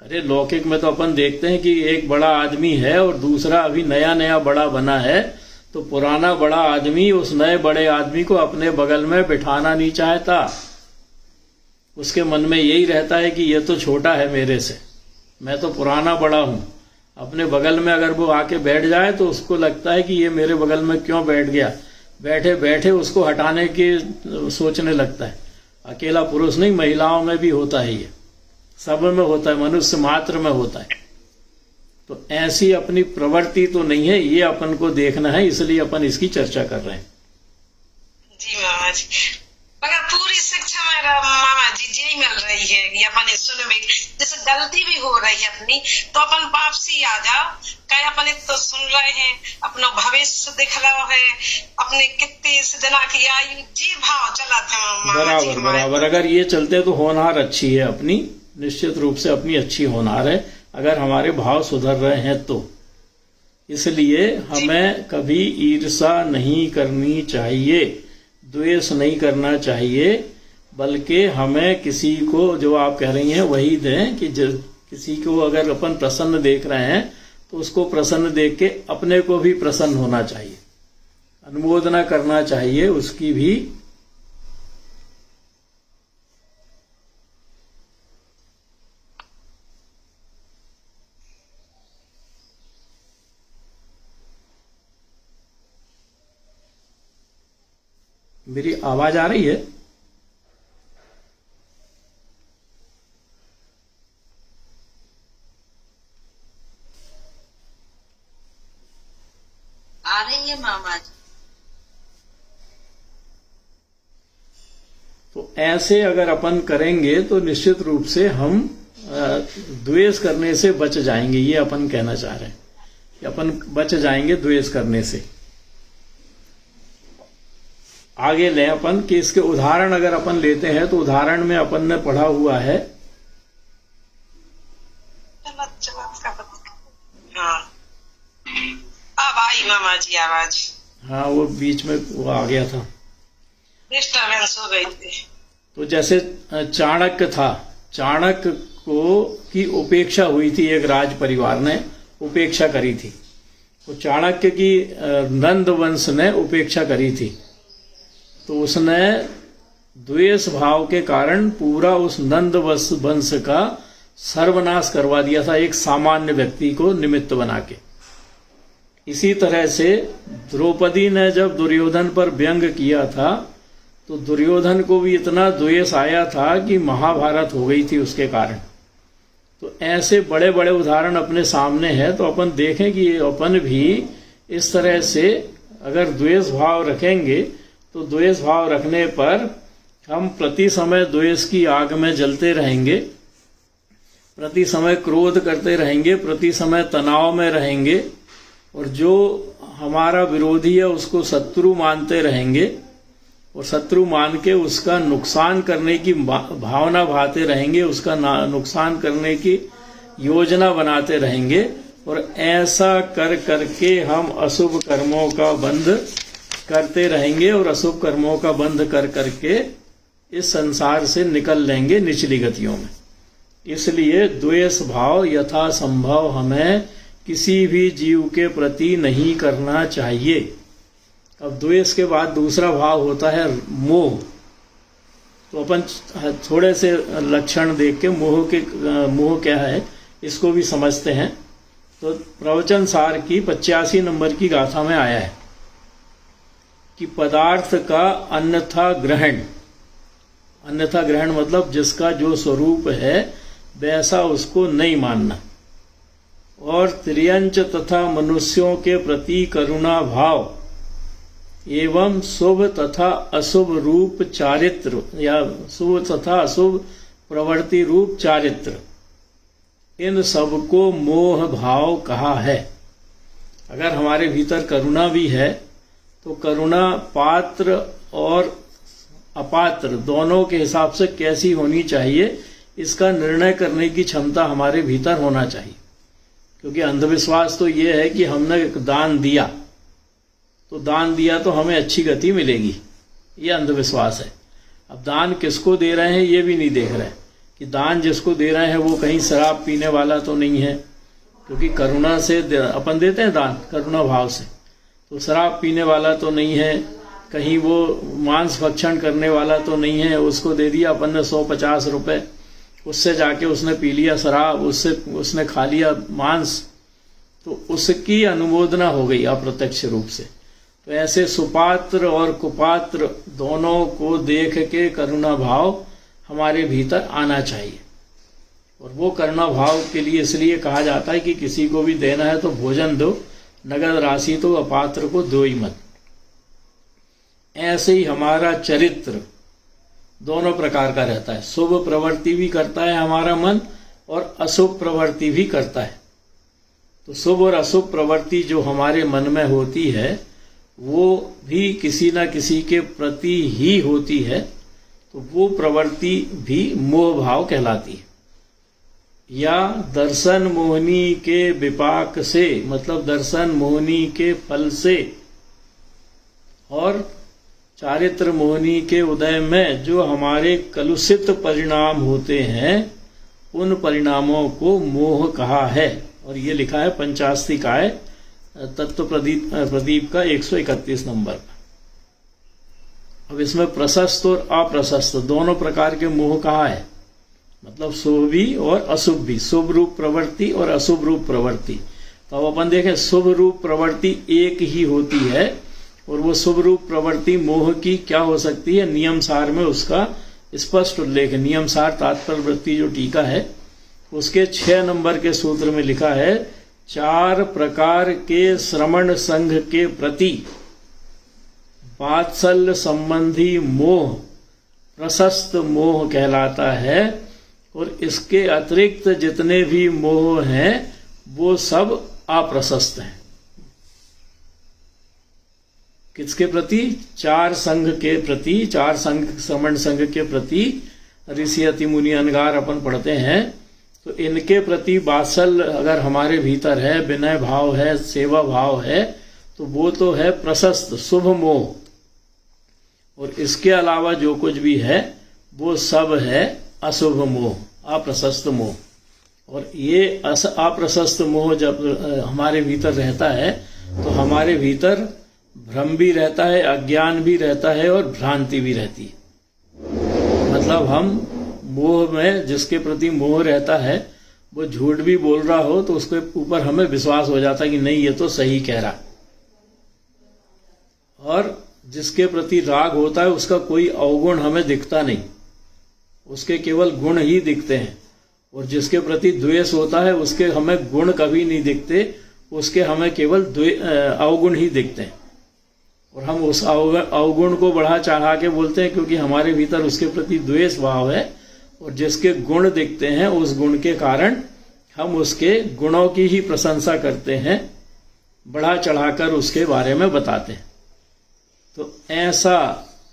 अरे लौकिक में तो अपन देखते हैं कि एक बड़ा आदमी है और दूसरा अभी नया बड़ा बना है, तो पुराना बड़ा आदमी उस नए बड़े आदमी को अपने बगल में बिठाना नहीं चाहता। उसके मन में यही रहता है कि ये तो छोटा है मेरे से, मैं तो पुराना बड़ा हूं। अपने बगल में अगर वो आके बैठ जाए तो उसको लगता है कि ये मेरे बगल में क्यों बैठ गया, बैठे बैठे उसको हटाने की सोचने लगता है। अकेला पुरुष नहीं, महिलाओं में भी होता है, ये सब में होता है, मनुष्य मात्र में होता है। तो ऐसी अपनी प्रवृत्ति तो नहीं है, ये अपन को देखना है, इसलिए अपन इसकी चर्चा कर रहे हैं। जी। मगर पूरी शिक्षा मेरा मामा जी यही मिल रही है कि अपन सुनबे, जैसे गलती भी हो रही है अपनी तो अपन वापसी आ जाओ, कहीं अपन तो सुन रहे हैं, अपना भविष्य दिख रहा है, अपने कितने इस दिन की आयु जी भाव चला था मामा जी। बराबर बराबर, अगर ये चलते तो होनहार अच्छी है अपनी, निश्चित रूप से अपनी अच्छी होनहार है अगर हमारे भाव सुधर रहे हैं तो। इसलिए हमें कभी ईर्ष्या नहीं करनी चाहिए, द्वेष नहीं करना चाहिए, बल्कि हमें किसी को जो आप कह रही हैं वही दें कि किसी को अगर अपन प्रसन्न देख रहे हैं तो उसको प्रसन्न देख के अपने को भी प्रसन्न होना चाहिए, अनुमोदना करना चाहिए उसकी भी। मेरी आवाज आ रही है? आ रही है मामा जी। तो ऐसे अगर अपन करेंगे तो निश्चित रूप से हम द्वेष करने से बच जाएंगे, ये अपन कहना चाह रहे हैं कि अपन बच जाएंगे द्वेष करने से। आगे लें अपन कि इसके उदाहरण अगर अपन लेते हैं तो उदाहरण में अपन ने पढ़ा हुआ है, हाँ अब आई मामा जी आवाज। हाँ वो बीच में वो आ गया था, डिस्टर्बेंस हो गई थी। तो जैसे चाणक्य था, चाणक्य को की उपेक्षा हुई थी, एक राज परिवार ने उपेक्षा करी थी, तो चाणक्य की नंद वंश ने उपेक्षा करी थी, तो उसने द्वेष भाव के कारण पूरा उस नंद वंश का सर्वनाश करवा दिया था, एक सामान्य व्यक्ति को निमित्त बना के। इसी तरह से द्रौपदी ने जब दुर्योधन पर व्यंग किया था तो दुर्योधन को भी इतना द्वेष आया था कि महाभारत हो गई थी उसके कारण। तो ऐसे बड़े बड़े उदाहरण अपने सामने है, तो अपन देखें कि अपन भी इस तरह से अगर द्वेष भाव रखेंगे तो द्वेष भाव रखने पर हम प्रति समय द्वेष की आग में जलते रहेंगे, प्रति समय क्रोध करते रहेंगे, प्रति समय तनाव में रहेंगे, और जो हमारा विरोधी है उसको शत्रु मानते रहेंगे, और शत्रु मान के उसका नुकसान करने की भावना भाते रहेंगे, उसका नुकसान करने की योजना बनाते रहेंगे, और ऐसा कर करके हम अशुभ कर्मों का बंध करते रहेंगे, और अशुभ कर्मों का बंध कर करके इस संसार से निकल लेंगे निचली गतियों में। इसलिए द्वेष भाव यथा संभव हमें किसी भी जीव के प्रति नहीं करना चाहिए। अब द्वेष के बाद दूसरा भाव होता है मोह। तो अपन थोड़े से लक्षण देख के मोह क्या है इसको भी समझते हैं। तो प्रवचन सार की 85 नंबर की गाथा में आया है कि पदार्थ का अन्यथा ग्रहण, अन्यथा ग्रहण मतलब जिसका जो स्वरूप है वैसा उसको नहीं मानना, और त्रियंच तथा मनुष्यों के प्रति करुणा भाव एवं शुभ तथा अशुभ रूप चारित्र या शुभ तथा अशुभ प्रवृत्ति रूप चारित्र, इन सबको मोह भाव कहा है। अगर हमारे भीतर करुणा भी है तो करुणा पात्र और अपात्र दोनों के हिसाब से कैसी होनी चाहिए इसका निर्णय करने की क्षमता हमारे भीतर होना चाहिए। क्योंकि अंधविश्वास तो ये है कि हमने दान दिया तो दान दिया तो हमें अच्छी गति मिलेगी, ये अंधविश्वास है। अब दान किसको दे रहे हैं ये भी नहीं देख रहे कि दान जिसको दे रहे हैं वो कहीं शराब पीने वाला तो नहीं है, क्योंकि करुणा से अपन देते हैं दान करुणा भाव से, तो शराब पीने वाला तो नहीं है, कहीं वो मांस भक्षण करने वाला तो नहीं है। उसको दे दिया अपन ने 150 रुपए, उससे जाके उसने पी लिया शराब, उससे उसने खा लिया मांस, तो उसकी अनुमोदना हो गई अप्रत्यक्ष रूप से। तो ऐसे सुपात्र और कुपात्र दोनों को देख के करुणा भाव हमारे भीतर आना चाहिए। और वो करुणा भाव के लिए इसलिए कहा जाता है कि किसी को भी देना है तो भोजन दो, नगद राशि तो अपात्र को दो ही मत। ऐसे ही हमारा चरित्र दोनों प्रकार का रहता है। शुभ प्रवृत्ति भी करता है हमारा मन और अशुभ प्रवृत्ति भी करता है। तो शुभ और अशुभ प्रवृत्ति जो हमारे मन में होती है वो भी किसी न किसी के प्रति ही होती है, तो वो प्रवृत्ति भी मोह भाव कहलाती है। या दर्शन मोहनी के विपाक से, मतलब दर्शन मोहनी के फल से और चारित्र मोहनी के उदय में जो हमारे कलुषित परिणाम होते हैं उन परिणामों को मोह कहा है। और ये लिखा है पंचास्तिकाय तत्व प्रदीप का 131 नंबर। अब इसमें प्रशस्त और अप्रशस्त दोनों प्रकार के मोह कहा है, मतलब शुभ भी और अशुभ भी, शुभ रूप प्रवृत्ति और अशुभ रूप प्रवृत्ति। तो अब अपन देखें, शुभ रूप प्रवृत्ति एक ही होती है और वो शुभ रूप प्रवृत्ति मोह की क्या हो सकती है, नियम सार में उसका स्पष्ट उल्लेख है। नियम सार तात्पर्य वृत्ति जो टीका है उसके 6 नंबर के सूत्र में लिखा है, 4 प्रकार के श्रवण संघ के प्रति वात्सल्य संबंधी मोह प्रशस्त मोह कहलाता है और इसके अतिरिक्त जितने भी मोह हैं वो सब अप्रशस्त हैं। किसके प्रति? 4 संघ के प्रति, 4 संघ श्रवण संघ के प्रति ऋषि अति मुनि अनगार अपन पढ़ते हैं। तो इनके प्रति वात्सल्य अगर हमारे भीतर है, विनय भाव है, सेवा भाव है, तो वो तो है प्रशस्त शुभ मोह। और इसके अलावा जो कुछ भी है वो सब है अशुभ मोह, अप्रशस्त मोह। और ये अप्रशस्त मोह जब हमारे भीतर रहता है तो हमारे भीतर भ्रम भी रहता है, अज्ञान भी रहता है और भ्रांति भी रहती है। मतलब हम मोह में, जिसके प्रति मोह रहता है वो झूठ भी बोल रहा हो तो उसके ऊपर हमें विश्वास हो जाता है कि नहीं ये तो सही कह रहा। और जिसके प्रति राग होता है उसका कोई अवगुण हमें दिखता नहीं, उसके केवल गुण ही दिखते हैं। और जिसके प्रति द्वेष होता है उसके हमें गुण कभी नहीं दिखते, उसके हमें केवल अवगुण ही दिखते हैं। और हम उस अवगुण को बढ़ा चढ़ा के बोलते हैं क्योंकि हमारे भीतर उसके प्रति द्वेष भाव है। और जिसके गुण दिखते हैं उस गुण के कारण हम उसके गुणों की ही प्रशंसा करते हैं, बढ़ा चढ़ाकर उसके बारे में बताते हैं। तो ऐसा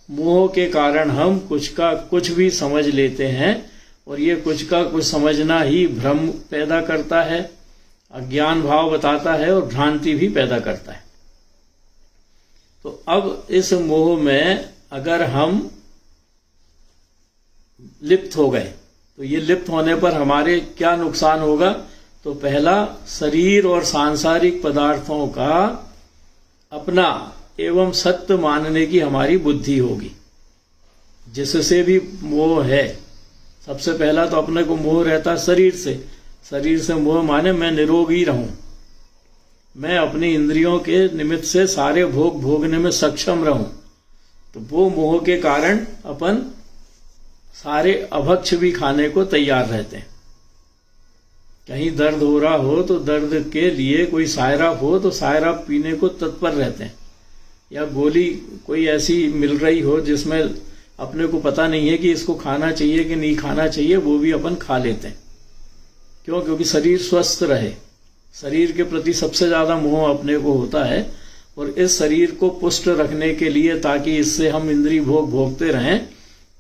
मोह के कारण हम कुछ का कुछ भी समझ लेते हैं और ये कुछ का कुछ समझना ही भ्रम पैदा करता है, अज्ञान भाव बताता है और भ्रांति भी पैदा करता है। तो अब इस मोह में अगर हम लिप्त हो गए तो ये लिप्त होने पर हमारे क्या नुकसान होगा? तो पहला, शरीर और सांसारिक पदार्थों का अपना एवं सत्य मानने की हमारी बुद्धि होगी, जिससे भी मोह है। सबसे पहला तो अपने को मोह रहता शरीर से। शरीर से मोह माने मैं निरोगी रहूं, मैं अपनी इंद्रियों के निमित्त से सारे भोग भोगने में सक्षम रहूं। तो वो मोह के कारण अपन सारे अभक्ष भी खाने को तैयार रहते हैं। कहीं दर्द हो रहा हो तो दर्द के लिए कोई सायराप हो तो सायराप पीने को तत्पर रहते हैं। या गोली कोई ऐसी मिल रही हो जिसमें अपने को पता नहीं है कि इसको खाना चाहिए कि नहीं खाना चाहिए, वो भी अपन खा लेते हैं। क्यों? क्योंकि शरीर स्वस्थ रहे। शरीर के प्रति सबसे ज्यादा मोह अपने को होता है और इस शरीर को पुष्ट रखने के लिए, ताकि इससे हम इंद्रिय भोग भोगते रहें,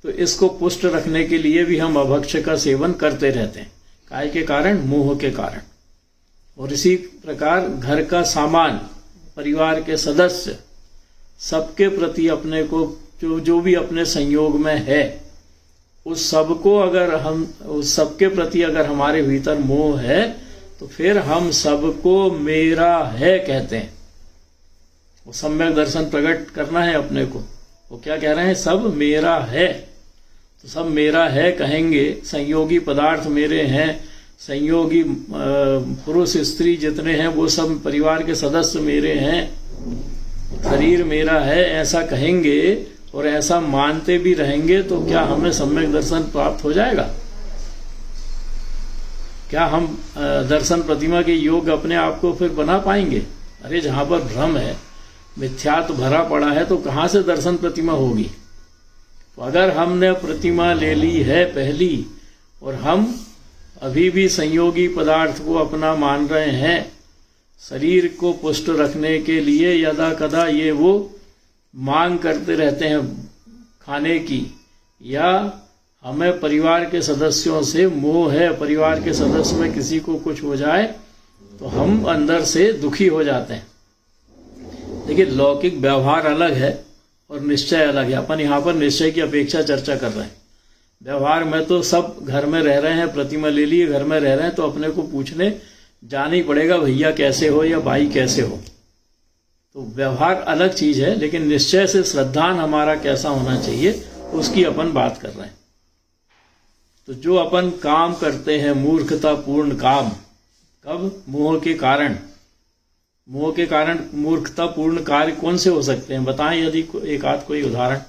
तो इसको पुष्ट रखने के लिए भी हम अभक्ष का सेवन करते रहते हैं। काय के कारण? मोह के कारण। और इसी प्रकार घर का सामान, परिवार के सदस्य, सबके प्रति अपने को जो भी अपने संयोग में है, उस सबको अगर हम, उस सबके प्रति अगर हमारे भीतर मोह है तो फिर हम सबको मेरा है कहते हैं। वो सम्यक दर्शन प्रकट करना है अपने को। वो क्या कह रहे हैं? सब मेरा है। तो सब मेरा है कहेंगे, संयोगी पदार्थ मेरे हैं, संयोगी पुरुष स्त्री जितने हैं वो सब परिवार के सदस्य मेरे हैं, शरीर मेरा है, ऐसा कहेंगे और ऐसा मानते भी रहेंगे तो क्या हमें सम्यक दर्शन प्राप्त हो जाएगा? क्या हम दर्शन प्रतिमा के योग अपने आप को फिर बना पाएंगे? अरे जहां पर भ्रम है, मिथ्यात्व भरा पड़ा है, तो कहाँ से दर्शन प्रतिमा होगी। तो अगर हमने प्रतिमा ले ली है पहली और हम अभी भी संयोगी पदार्थ को अपना मान रहे हैं, शरीर को पुष्ट रखने के लिए यदा कदा ये वो मांग करते रहते हैं खाने की, या हमें परिवार के सदस्यों से मोह है, परिवार के सदस्य में किसी को कुछ हो जाए तो हम अंदर से दुखी हो जाते हैं। देखिए, लौकिक व्यवहार अलग है और निश्चय अलग है। अपन यहाँ पर निश्चय की अपेक्षा चर्चा कर रहे हैं। व्यवहार में तो सब घर में रह रहे हैं, प्रतिमा ले लिए, घर में रह रहे हैं, तो अपने को पूछने जाना ही पड़ेगा भैया कैसे हो या भाई कैसे हो। तो व्यवहार अलग चीज है, लेकिन निश्चय से श्रद्धान हमारा कैसा होना चाहिए उसकी अपन बात कर रहे हैं। तो जो अपन काम करते हैं मूर्खतापूर्ण काम, कब? मोह के कारण। मोह के कारण मूर्खतापूर्ण कार्य कौन से हो सकते हैं, बताएं यदि एक आध कोई उदाहरण।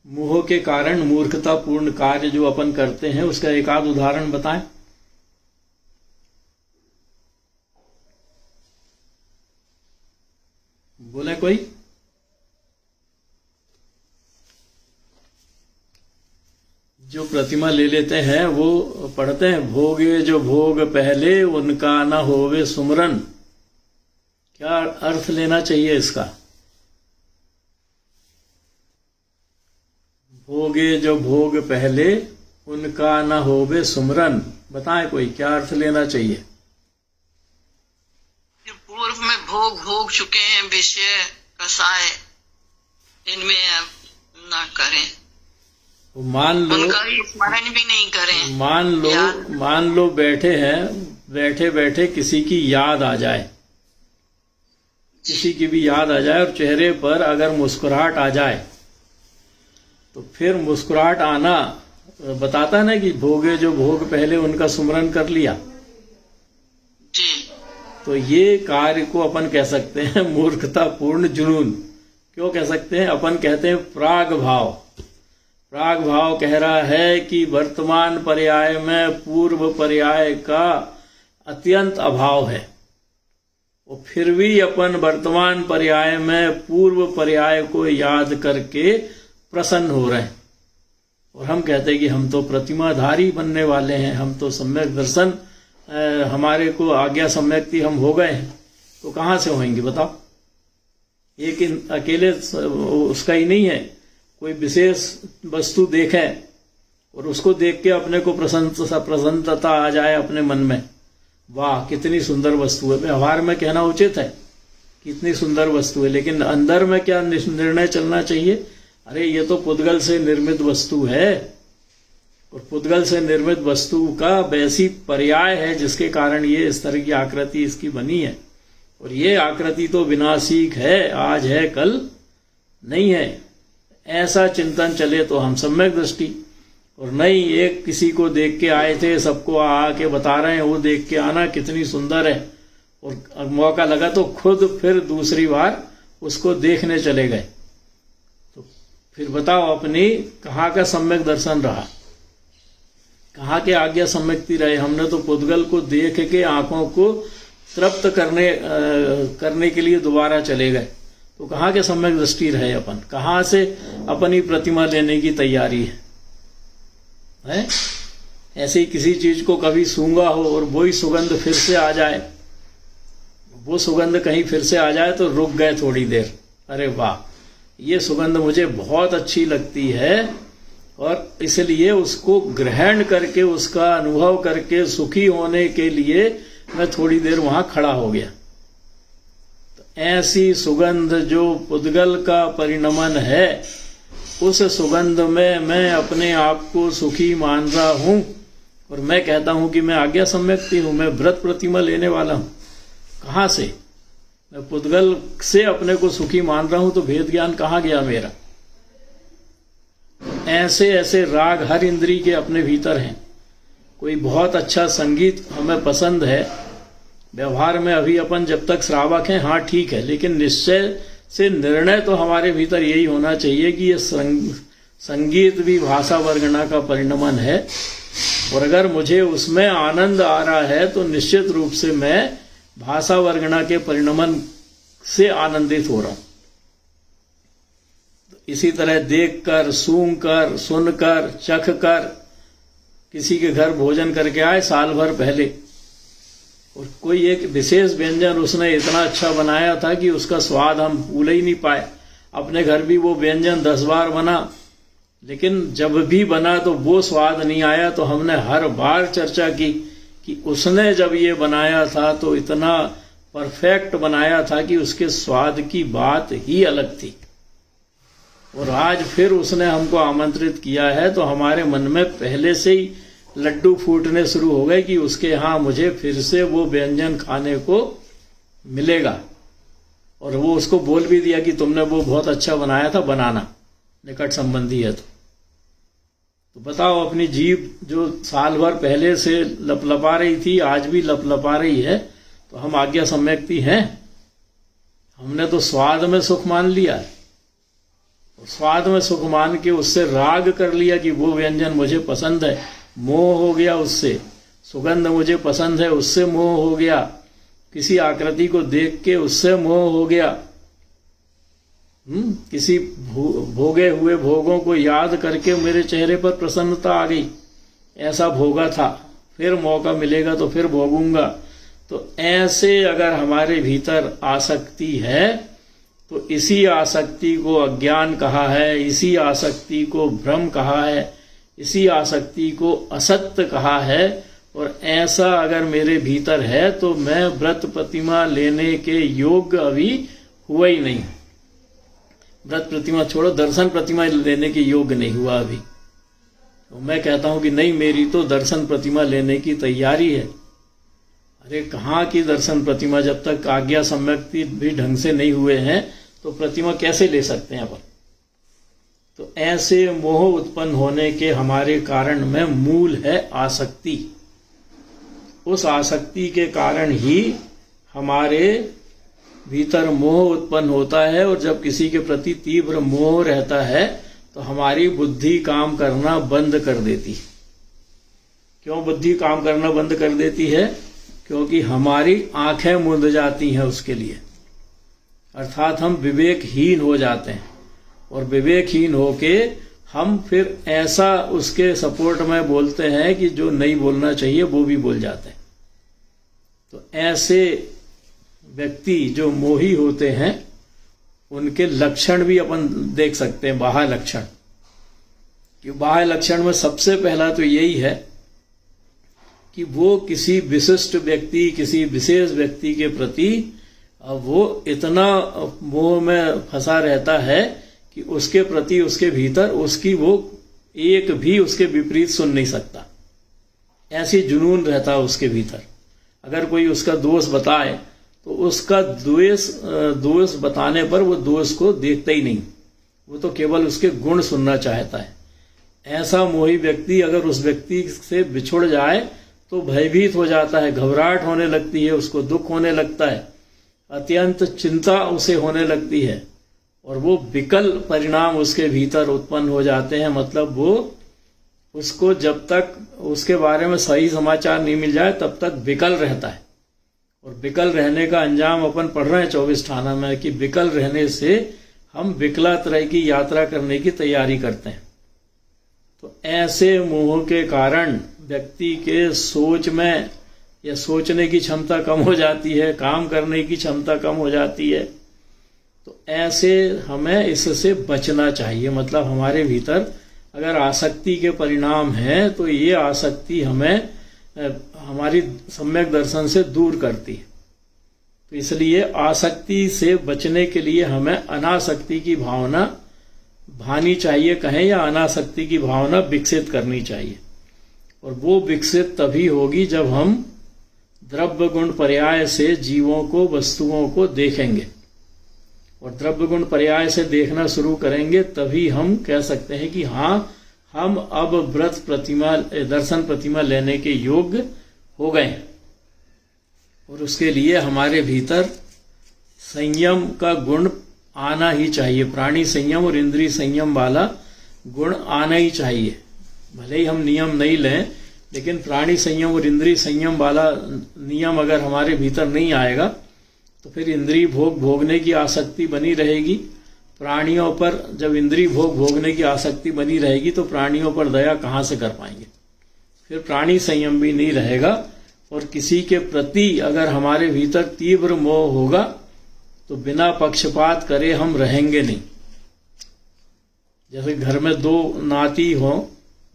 मोह के कारण मूर्खतापूर्ण कार्य जो अपन करते हैं उसका एक आध उदाहरण बताएं। बोले कोई? जो प्रतिमा ले लेते हैं वो पढ़ते हैं, भोगे जो भोग पहले उनका न होवे सुमरन। क्या अर्थ लेना चाहिए इसका? भोगे जो भोग पहले उनका न होवे सुमरन, बताएं कोई क्या अर्थ लेना चाहिए। पूर्व में भोग चुके हैं विषय कसाय, इनमें ना करें, मान लो उनका स्मरण भी नहीं करें। मान लो बैठे हैं, बैठे बैठे किसी की याद आ जाए, किसी की भी याद आ जाए और चेहरे पर अगर मुस्कुराहट आ जाए, तो फिर मुस्कुराहट आना बताता ना कि भोगे जो भोग पहले उनका सुमरन कर लिया। जी। तो ये कार्य को अपन कह सकते हैं मूर्खतापूर्ण जुनून। क्यों कह सकते हैं? अपन कहते हैं प्राग भाव। प्राग भाव कह रहा है कि वर्तमान पर्याय में पूर्व पर्याय का अत्यंत अभाव है, और फिर भी अपन वर्तमान पर्याय में पूर्व पर्याय को याद करके प्रसन्न हो रहे हैं। और हम कहते हैं कि हम तो प्रतिमाधारी बनने वाले हैं, हम तो सम्यक दर्शन, हमारे को आज्ञा सम्यक्ति हम हो गए हैं। तो कहाँ से होंगे बताओ? एक अकेले उसका ही नहीं है, कोई विशेष वस्तु देखें और उसको देख के अपने को प्रसन्नता आ जाए अपने मन में, वाह कितनी सुंदर वस्तु है। व्यवहार में कहना उचित है कितनी सुंदर वस्तु है, लेकिन अंदर में क्या निर्णय चलना चाहिए? अरे ये तो पुद्गल से निर्मित वस्तु है, और पुद्गल से निर्मित वस्तु का वैसी पर्याय है जिसके कारण ये इस तरह की आकृति इसकी बनी है, और ये आकृति तो विनाशिक है, आज है कल नहीं है। ऐसा चिंतन चले तो हम सम्यक दृष्टि, और नहीं एक किसी को देख के आए थे, सबको आके बता रहे हैं वो देख के आना कितनी सुंदर है, और मौका लगा तो खुद फिर दूसरी बार उसको देखने चले गए। तो फिर बताओ अपनी कहाँ का सम्यक दर्शन रहा, कहाँ के आज्ञा सम्यक्ति रहे? हमने तो पुद्गल को देख के आंखों को तृप्त करने के लिए दोबारा चले गए, तो कहाँ के सम्यक दृष्टि रहे अपन? कहाँ से अपनी प्रतिमा लेने की तैयारी है? ऐसे ही किसी चीज को कभी सूंघा हो और वही सुगंध फिर से आ जाए, वो सुगंध कहीं फिर से आ जाए तो रुक गए थोड़ी देर, अरे वाह ये सुगंध मुझे बहुत अच्छी लगती है, और इसलिए उसको ग्रहण करके उसका अनुभव करके सुखी होने के लिए मैं थोड़ी देर वहां खड़ा हो गया। तो ऐसी सुगंध जो पुद्गल का परिणमन है, उस सुगंध में मैं अपने आप को सुखी मान रहा हूं, और मैं कहता हूं कि मैं आज्ञा सम्यक्ति हूं, मैं व्रत प्रतिमा लेने वाला हूं। कहां से? मैं पुद्गल से अपने को सुखी मान रहा हूं, तो भेद ज्ञान कहां गया मेरा? ऐसे ऐसे राग हर इंद्री के अपने भीतर हैं। कोई बहुत अच्छा संगीत हमें पसंद है, व्यवहार में अभी अपन जब तक श्रावक हैं हाँ ठीक है, लेकिन निश्चय से निर्णय तो हमारे भीतर यही होना चाहिए कि ये संगीत भी भाषा वर्गना का परिणमन है, और अगर मुझे उसमें आनंद आ रहा है तो निश्चित रूप से मैं भाषा वर्गणा के परिणमन से आनंदित हो रहा हूं। इसी तरह देखकर, सूंघकर, सुनकर, चखकर, किसी के घर भोजन करके आए साल भर पहले, और कोई एक विशेष व्यंजन उसने इतना अच्छा बनाया था कि उसका स्वाद हम भूल ही नहीं पाए। अपने घर भी वो व्यंजन 10 बार बना, लेकिन जब भी बना तो वो स्वाद नहीं आया। तो हमने हर बार चर्चा की कि उसने जब ये बनाया था तो इतना परफेक्ट बनाया था कि उसके स्वाद की बात ही अलग थी। और आज फिर उसने हमको आमंत्रित किया है तो हमारे मन में पहले से ही लड्डू फूटने शुरू हो गए कि उसके यहाँ मुझे फिर से वो व्यंजन खाने को मिलेगा। और वो उसको बोल भी दिया कि तुमने वो बहुत अच्छा बनाया था, बनाना, निकट संबंधी है तो बताओ, अपनी जीभ जो साल भर पहले से लपलपा रही थी आज भी लपलपा रही है, तो हम आज्ञा सम्यक्ति हैं? हमने तो स्वाद में सुख मान लिया, स्वाद में सुख मान के उससे राग कर लिया कि वो व्यंजन मुझे पसंद है, मोह हो गया उससे। सुगंध मुझे पसंद है, उससे मोह हो गया। किसी आकृति को देख के उससे मोह हो गया। किसी भोगे हुए भोगों को याद करके मेरे चेहरे पर प्रसन्नता आ गई, ऐसा भोगा था, फिर मौका मिलेगा तो फिर भोगूंगा। तो ऐसे अगर हमारे भीतर आसक्ति है तो इसी आसक्ति को अज्ञान कहा है, इसी आसक्ति को भ्रम कहा है, इसी आसक्ति को असत्य कहा है। और ऐसा अगर मेरे भीतर है तो मैं व्रत प्रतिमा लेने के योग्य अभी हुआ ही नहीं। व्रत प्रतिमा छोड़ो, दर्शन प्रतिमा लेने के योग्य नहीं हुआ अभी। तो मैं कहता हूं कि नहीं, मेरी तो दर्शन प्रतिमा लेने की तैयारी है। अरे कहाँ की दर्शन प्रतिमा, जब तक आज्ञा सम्यक्ति भी ढंग से नहीं हुए हैं तो प्रतिमा कैसे ले सकते हैं अपन। तो ऐसे मोह उत्पन्न होने के हमारे कारण में मूल है आसक्ति। उस आसक्ति के कारण ही हमारे भीतर मोह उत्पन्न होता है। और जब किसी के प्रति तीव्र मोह रहता है तो हमारी बुद्धि काम करना बंद कर देती है। क्यों बुद्धि काम करना बंद कर देती है? क्योंकि हमारी आंखें मूंद जाती हैं उसके लिए, अर्थात हम विवेकहीन हो जाते हैं। और विवेकहीन होके हम फिर ऐसा उसके सपोर्ट में बोलते हैं कि जो नहीं बोलना चाहिए वो भी बोल जाते हैं। तो ऐसे व्यक्ति जो मोही होते हैं उनके लक्षण भी अपन देख सकते हैं, बाह्य लक्षण। कि बाह्य लक्षण में सबसे पहला तो यही है कि वो किसी विशिष्ट व्यक्ति, किसी विशेष व्यक्ति के प्रति वो इतना मोह में फंसा रहता है कि उसके प्रति, उसके भीतर उसकी वो एक भी उसके विपरीत सुन नहीं सकता। ऐसी जुनून रहता है उसके भीतर। अगर कोई उसका दोष बताए तो उसका दोष बताने पर वो दोष को देखता ही नहीं, वो तो केवल उसके गुण सुनना चाहता है। ऐसा मोही व्यक्ति अगर उस व्यक्ति से बिछुड़ जाए तो भयभीत हो जाता है, घबराहट होने लगती है, उसको दुख होने लगता है, अत्यंत चिंता उसे होने लगती है और वो विकल परिणाम उसके भीतर उत्पन्न हो जाते हैं। मतलब वो उसको जब तक उसके बारे में सही समाचार नहीं मिल जाए तब तक विकल रहता है। और विकल रहने का अंजाम अपन पढ़ रहे हैं 24 ठाना में कि विकल रहने से हम विकलात्रय की यात्रा करने की तैयारी करते हैं। तो ऐसे मोह के कारण व्यक्ति के सोच में या सोचने की क्षमता कम हो जाती है, काम करने की क्षमता कम हो जाती है। तो ऐसे हमें इससे बचना चाहिए। मतलब हमारे भीतर अगर आसक्ति के परिणाम है तो ये आसक्ति हमें हमारी सम्यक दर्शन से दूर करती है। तो इसलिए आसक्ति से बचने के लिए हमें अनासक्ति की भावना भानी चाहिए कहें, या अनासक्ति की भावना विकसित करनी चाहिए। और वो विकसित तभी होगी जब हम द्रव्य गुण पर्याय से जीवों को, वस्तुओं को देखेंगे। और द्रव्य गुण पर्याय से देखना शुरू करेंगे तभी हम कह सकते हैं कि हाँ, हम अब व्रत प्रतिमा, दर्शन प्रतिमा लेने के योग्य हो गए। और उसके लिए हमारे भीतर संयम का गुण आना ही चाहिए। प्राणी संयम और इंद्रिय संयम वाला गुण आना ही चाहिए। भले ही हम नियम नहीं लें लेकिन प्राणी संयम और इंद्रिय संयम वाला नियम अगर हमारे भीतर नहीं आएगा तो फिर इंद्रिय भोग भोगने की आसक्ति बनी रहेगी। प्राणियों पर जब इंद्रिय भोग भोगने की आसक्ति बनी रहेगी तो प्राणियों पर दया कहाँ से कर पाएंगे। फिर प्राणी संयम भी नहीं रहेगा और किसी के प्रति अगर हमारे भीतर तीव्र मोह होगा तो बिना पक्षपात करे हम रहेंगे नहीं। जैसे घर में दो नाती हों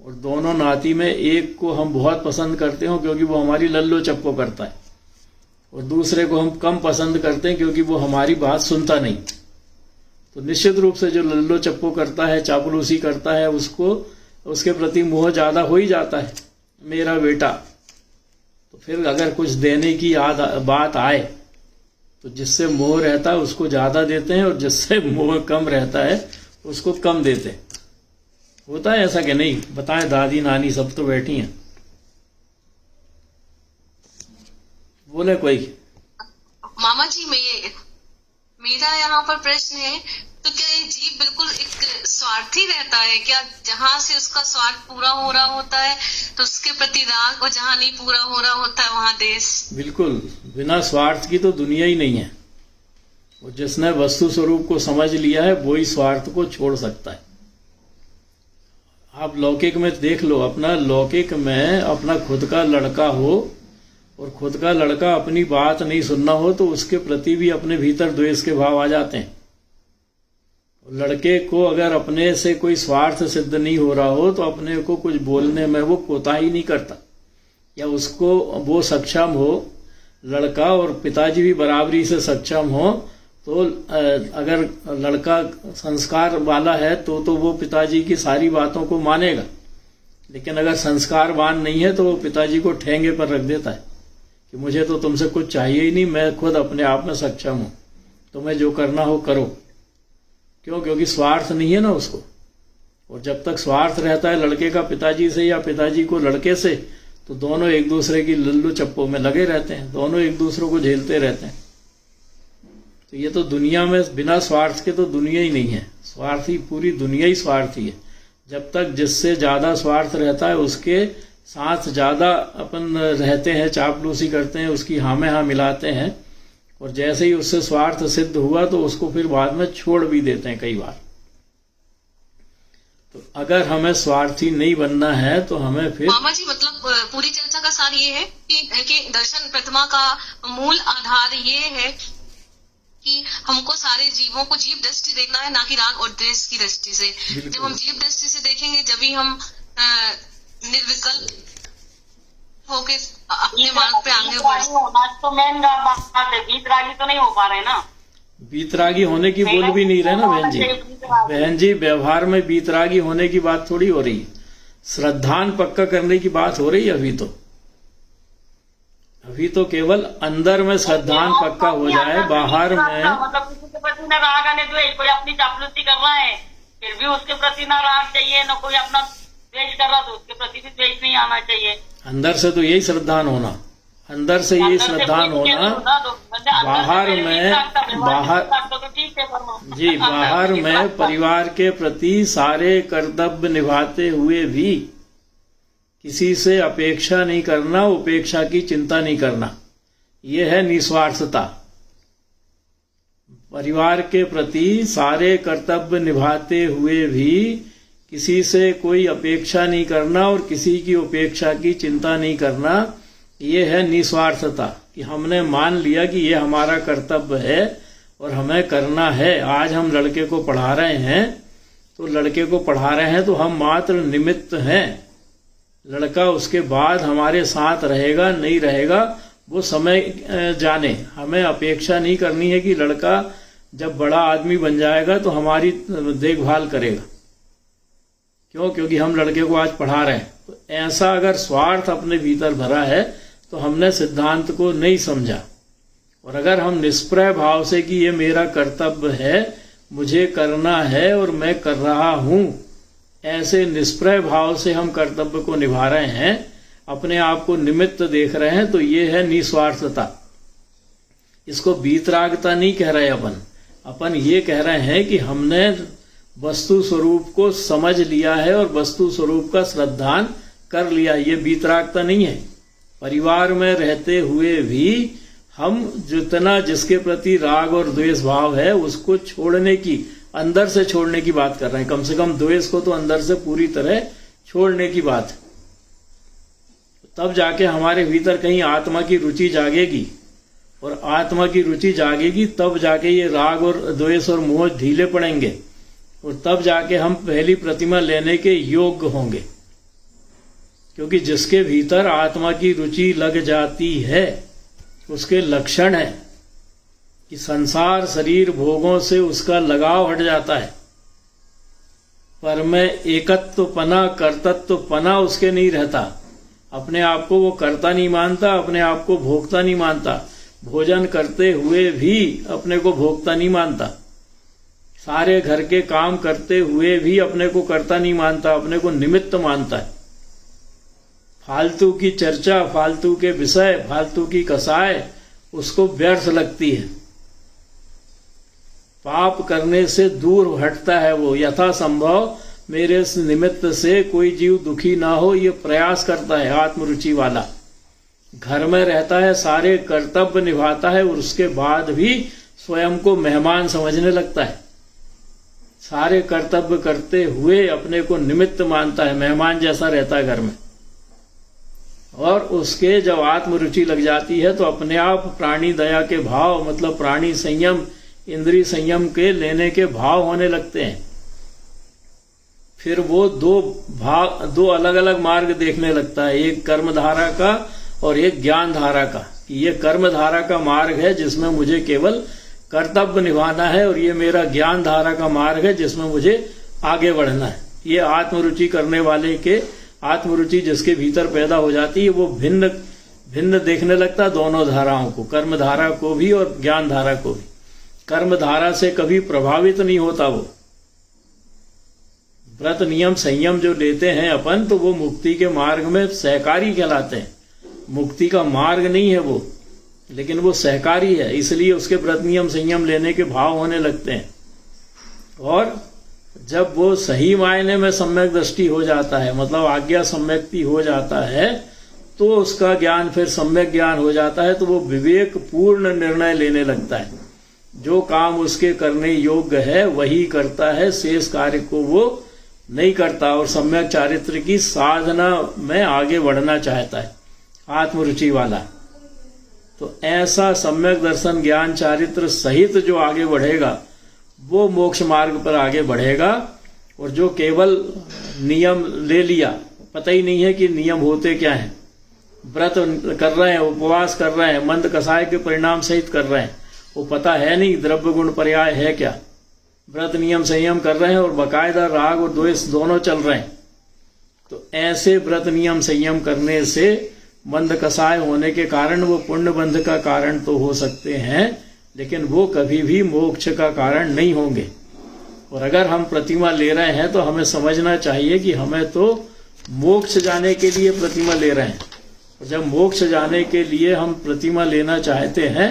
और दोनों नाती में एक को हम बहुत पसंद करते हो क्योंकि वो हमारी लल्लो चप्पो करता है और दूसरे को हम कम पसंद करते हैं क्योंकि वो हमारी बात सुनता नहीं। तो निश्चित रूप से जो लल्लो चप्पो करता है, चापलूसी करता है, उसको उसके प्रति मोह ज्यादा हो ही जाता है, मेरा बेटा। तो फिर अगर कुछ देने की बात आए तो जिससे मोह रहता है उसको ज्यादा देते हैं और जिससे मोह कम रहता है उसको कम देते हैं। होता है ऐसा कि नहीं? बताएं, दादी नानी सब तो बैठी हैं, बोले कोई। मामा जी मेरा यहाँ पर प्रश्न है, तो क्या ये जीव बिल्कुल एक स्वार्थी रहता है क्या? जहाँ से उसका स्वार्थ पूरा हो रहा होता है तो उसके प्रति राग, और जहाँ नहीं पूरा हो रहा होता है वहाँ देश। बिल्कुल, बिना स्वार्थ की तो दुनिया ही नहीं है। और जिसने वस्तु स्वरूप को समझ लिया है वो ही स्वार्थ को छोड़ सकता है। आप लौकिक में देख लो, अपना लौकिक में अपना खुद का लड़का हो और खुद का लड़का अपनी बात नहीं सुनना हो तो उसके प्रति भी अपने भीतर द्वेष के भाव आ जाते हैं। लड़के को अगर अपने से कोई स्वार्थ सिद्ध नहीं हो रहा हो तो अपने को कुछ बोलने में वो कोताही नहीं करता, या उसको वो सक्षम हो, लड़का और पिताजी भी बराबरी से सक्षम हो, तो अगर लड़का संस्कार वाला है तो वो पिताजी की सारी बातों को मानेगा। लेकिन अगर संस्कारवान नहीं है तो वो पिताजी को ठेंगे पर रख देता है कि मुझे तो तुमसे कुछ चाहिए ही नहीं, मैं खुद अपने आप में सक्षम हूं, तुम्हें जो करना हो करो। क्यों? क्योंकि स्वार्थ नहीं है ना उसको। और जब तक स्वार्थ रहता है लड़के का पिताजी से या पिताजी को लड़के से, तो दोनों एक दूसरे की लल्लू चप्पो में लगे रहते हैं, दोनों एक दूसरे को झेलते रहते हैं। तो ये तो दुनिया में बिना स्वार्थ के तो दुनिया ही नहीं है। स्वार्थी, पूरी दुनिया ही स्वार्थी है। जब तक जिससे ज्यादा स्वार्थ रहता है उसके साथ ज्यादा अपन रहते हैं, चापलूसी करते हैं, उसकी हाँ में हाँ मिलाते हैं, और जैसे ही उससे स्वार्थ सिद्ध हुआ तो उसको फिर बाद में छोड़ भी देते हैं कई बार। तो अगर हमें स्वार्थी नहीं बनना है तो हमें फिर मामा जी मतलब पूरी चर्चा का सार ये है कि दर्शन प्रतिमा का मूल आधार ये है कि हमको सारे जीवों को जीव दृष्टि देखना है, ना कि राग और द्वेष की दृष्टि से। जब हम जीव दृष्टि से देखेंगे जब ही हम निर्विकल्प होके अपने मार्ग पे आगे बढ़। तो मेन बात है, बीतरागी तो नहीं हो पा रहे ना। बीतरागी होने की बोल भी नहीं रहे ना बहन जी। बहन जी, व्यवहार में बीतरागी होने की बात थोड़ी हो रही है, श्रद्धान पक्का करने की बात हो रही है। अभी तो केवल अंदर में श्रद्धान पक्का हो जाए, बाहर में मतलब किसी के प्रति ना राग आने द्वेष। कोई अपनी चापलूसी कर रहा है फिर भी उसके प्रति ना राग चाहिए, ना कोई अपना द्वेष कर रहा तो उसके प्रति भी द्वेष नहीं आना चाहिए। अंदर से तो यही श्रद्धान होना, अंदर से ये श्रद्धान होना। बाहर में परिवार के प्रति सारे कर्तव्य निभाते हुए भी किसी से अपेक्षा नहीं करना, उपेक्षा की चिंता नहीं करना, ये है निस्वार्थता। परिवार के प्रति सारे कर्तव्य निभाते हुए भी किसी से कोई अपेक्षा नहीं करना और किसी की उपेक्षा की चिंता नहीं करना, ये है निस्वार्थता। कि हमने मान लिया कि ये हमारा कर्तव्य है और हमें करना है। आज हम लड़के को पढ़ा रहे हैं तो लड़के को पढ़ा रहे हैं तो हम मात्र निमित्त हैं। लड़का उसके बाद हमारे साथ रहेगा नहीं रहेगा वो समय जाने। हमें अपेक्षा नहीं करनी है कि लड़का जब बड़ा आदमी बन जाएगा तो हमारी देखभाल करेगा। क्यों? क्योंकि हम लड़के को आज पढ़ा रहे हैं। तो ऐसा अगर स्वार्थ अपने भीतर भरा है तो हमने सिद्धांत को नहीं समझा। और अगर हम निष्प्रय भाव से कि ये मेरा कर्तव्य है, मुझे करना है और मैं कर रहा हूं, ऐसे निष्प्रय भाव से हम कर्तव्य को निभा रहे हैं, अपने आप को निमित्त देख रहे हैं, तो ये है निस्वार्थता। इसको बीतरागता नहीं कह रहे अपन ये कह रहे हैं कि हमने वस्तु स्वरूप को समझ लिया है और वस्तु स्वरूप का श्रद्धान कर लिया, ये वीतरागता नहीं है। परिवार में रहते हुए भी हम जितना जिसके प्रति राग और द्वेष भाव है उसको छोड़ने की, अंदर से छोड़ने की बात कर रहे हैं। कम से कम द्वेष को तो अंदर से पूरी तरह छोड़ने की बात है। तब जाके हमारे भीतर कहीं आत्मा की रुचि जागेगी, और आत्मा की रुचि जागेगी तब जाके ये राग और द्वेष और मोह ढीले पड़ेंगे, और तब जाके हम पहली प्रतिमा लेने के योग्य होंगे। क्योंकि जिसके भीतर आत्मा की रुचि लग जाती है उसके लक्षण है कि संसार शरीर भोगों से उसका लगाव हट जाता है, पर में एकत्वपना कर्तत्वपना उसके नहीं रहता। अपने आप को वो कर्ता नहीं मानता, अपने आप को भोक्ता नहीं मानता, भोजन करते हुए भी अपने को भोक्ता नहीं मानता, सारे घर के काम करते हुए भी अपने को कर्ता नहीं मानता, अपने को निमित्त मानता है। फालतू की चर्चा, फालतू के विषय, फालतू की कसाय उसको व्यर्थ लगती है। पाप करने से दूर हटता है वो। यथा संभव मेरे निमित्त से कोई जीव दुखी ना हो, ये प्रयास करता है आत्मरुचि वाला। घर में रहता है, सारे कर्तव्य निभाता है, और उसके बाद भी स्वयं को मेहमान समझने लगता है। सारे कर्तव्य करते हुए अपने को निमित्त मानता है, मेहमान जैसा रहता है घर में। और उसके जब आत्मरुचि लग जाती है तो अपने आप प्राणी दया के भाव, मतलब प्राणी संयम, इंद्रिय संयम के लेने के भाव होने लगते हैं। फिर वो दो अलग अलग मार्ग देखने लगता है, एक कर्मधारा का और एक ज्ञान धारा का। कि ये कर्मधारा का मार्ग है जिसमें मुझे केवल कर्तव्य निभाना है, और ये मेरा ज्ञान धारा का मार्ग है जिसमें मुझे आगे बढ़ना है। ये आत्मरुचि करने वाले के, आत्मरुचि जिसके भीतर पैदा हो जाती है, वो भिन्न भिन्न देखने लगता दोनों धाराओं को, कर्म धारा को भी और ज्ञान धारा को भी। कर्म धारा से कभी प्रभावित नहीं होता वो। व्रत नियम संयम जो लेते हैं अपन, तो वो मुक्ति के मार्ग में सहकारी कहलाते हैं। मुक्ति का मार्ग नहीं है वो, लेकिन वो सहकारी है, इसलिए उसके व्रत नियम संयम लेने के भाव होने लगते हैं। और जब वो सही मायने में सम्यक दृष्टि हो जाता है, मतलब आज्ञा सम्यक्ति हो जाता है, तो उसका ज्ञान फिर सम्यक ज्ञान हो जाता है। तो वो विवेक पूर्ण निर्णय लेने लगता है। जो काम उसके करने योग्य है वही करता है, शेष कार्य को वो नहीं करता, और सम्यक चारित्र की साधना में आगे बढ़ना चाहता है आत्मरुचि वाला। तो ऐसा सम्यक दर्शन ज्ञान चारित्र सहित जो आगे बढ़ेगा वो मोक्ष मार्ग पर आगे बढ़ेगा। और जो केवल नियम ले लिया, पता ही नहीं है कि नियम होते क्या हैं, व्रत कर रहे हैं, उपवास कर रहे हैं, मंद कसाय के परिणाम सहित कर रहे हैं, वो पता है नहीं द्रव्य गुण पर्याय है क्या। व्रत नियम संयम कर रहे हैं और बाकायदा राग और द्वेष दोनों चल रहे हैं। तो ऐसे व्रत नियम संयम करने से मंद कसाय होने के कारण वो पुण्य बंध का कारण तो हो सकते हैं, लेकिन वो कभी भी मोक्ष का कारण नहीं होंगे। और अगर हम प्रतिमा ले रहे हैं तो हमें समझना चाहिए कि हमें तो मोक्ष जाने के लिए प्रतिमा ले रहे हैं। और जब मोक्ष जाने के लिए हम प्रतिमा लेना चाहते हैं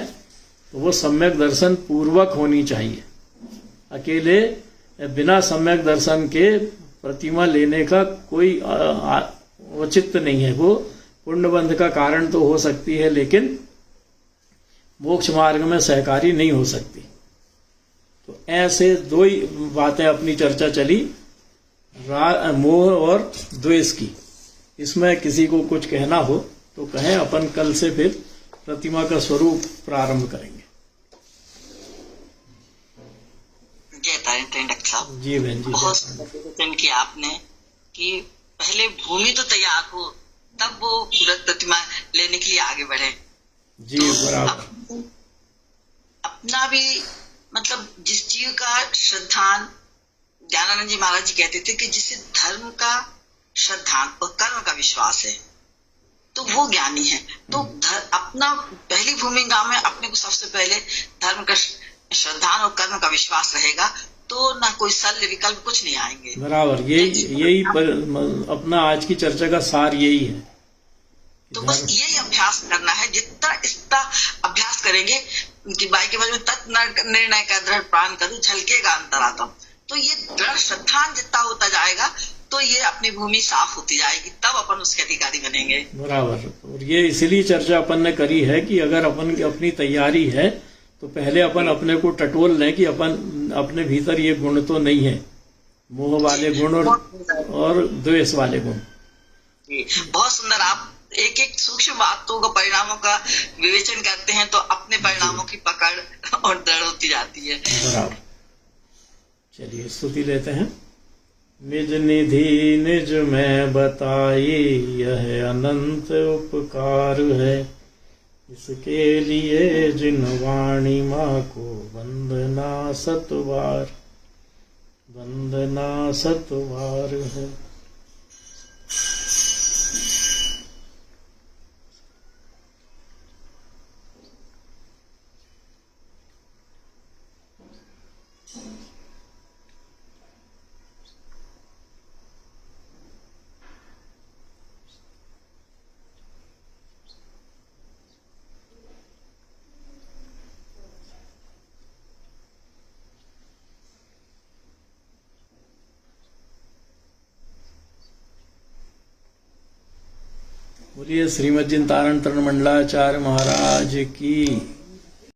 तो वो सम्यक दर्शन पूर्वक होनी चाहिए। अकेले बिना सम्यक दर्शन के प्रतिमा लेने का कोई औचित्य नहीं है। वो पुण्यबंध का कारण तो हो सकती है, लेकिन मोक्ष मार्ग में सहकारी नहीं हो सकती। तो ऐसे दो ही बातें अपनी चर्चा चली, मोह और द्वेष की। इसमें किसी को कुछ कहना हो तो कहें, अपन कल से फिर प्रतिमा का स्वरूप प्रारंभ करेंगे। जय तारिणी डॉक्टर साहब। जी बहन जी, बहुत वचन किया आपने कि पहले भूमि तो तैयार हो, तब वो पूरक प्रतिमा लेने के लिए आगे बढ़े। जी तो बराबर। अपना भी मतलब जिस जीव का श्रद्धान, ज्ञानानंद जी महाराज जी कहते थे कि जिसे धर्म का श्रद्धान और कर्म का विश्वास है तो वो ज्ञानी है। तो अपना पहली भूमिका में अपने को सबसे पहले धर्म का श्रद्धान और कर्म का विश्वास रहेगा तो ना कोई शल्य विकल्प कुछ नहीं आएंगे। बराबर, यही अपना आज की चर्चा का सार यही है। तो बस यही अभ्यास करना है। जितना इसका अभ्यास करेंगे कि बाई के बाद में तत् निर्णय का दृढ़ प्राण करूं झलकेगा अंतरात्म। तो ये दृढ़ श्रद्धान जितना होता जाएगा तो ये अपनी भूमि साफ होती जाएगी, तब अपन उसके अधिकारी बनेंगे। बराबर। और ये इसलिए चर्चा अपन ने करी है कि अगर अपन की अपनी तैयारी है तो पहले अपन अपने को टटोल लें कि अपन अपने भीतर ये गुण तो नहीं है, मोह वाले गुण और द्वेष वाले गुण। बहुत सुंदर। आप एक एक सूक्ष्म बातों का, परिणामों का विवेचन करते हैं तो अपने परिणामों की पकड़ और दृढ़ होती जाती है। बराबर। चलिए स्तुति लेते हैं। निज निधि निज में बताई, यह अनंत उपकार है, इसके लिए जिन वाणी माँ को वंदना सतबार, वंदना सतबार है। बोलिए श्रीमद् जिनतारण तरण मंडलाचार्य महाराज की।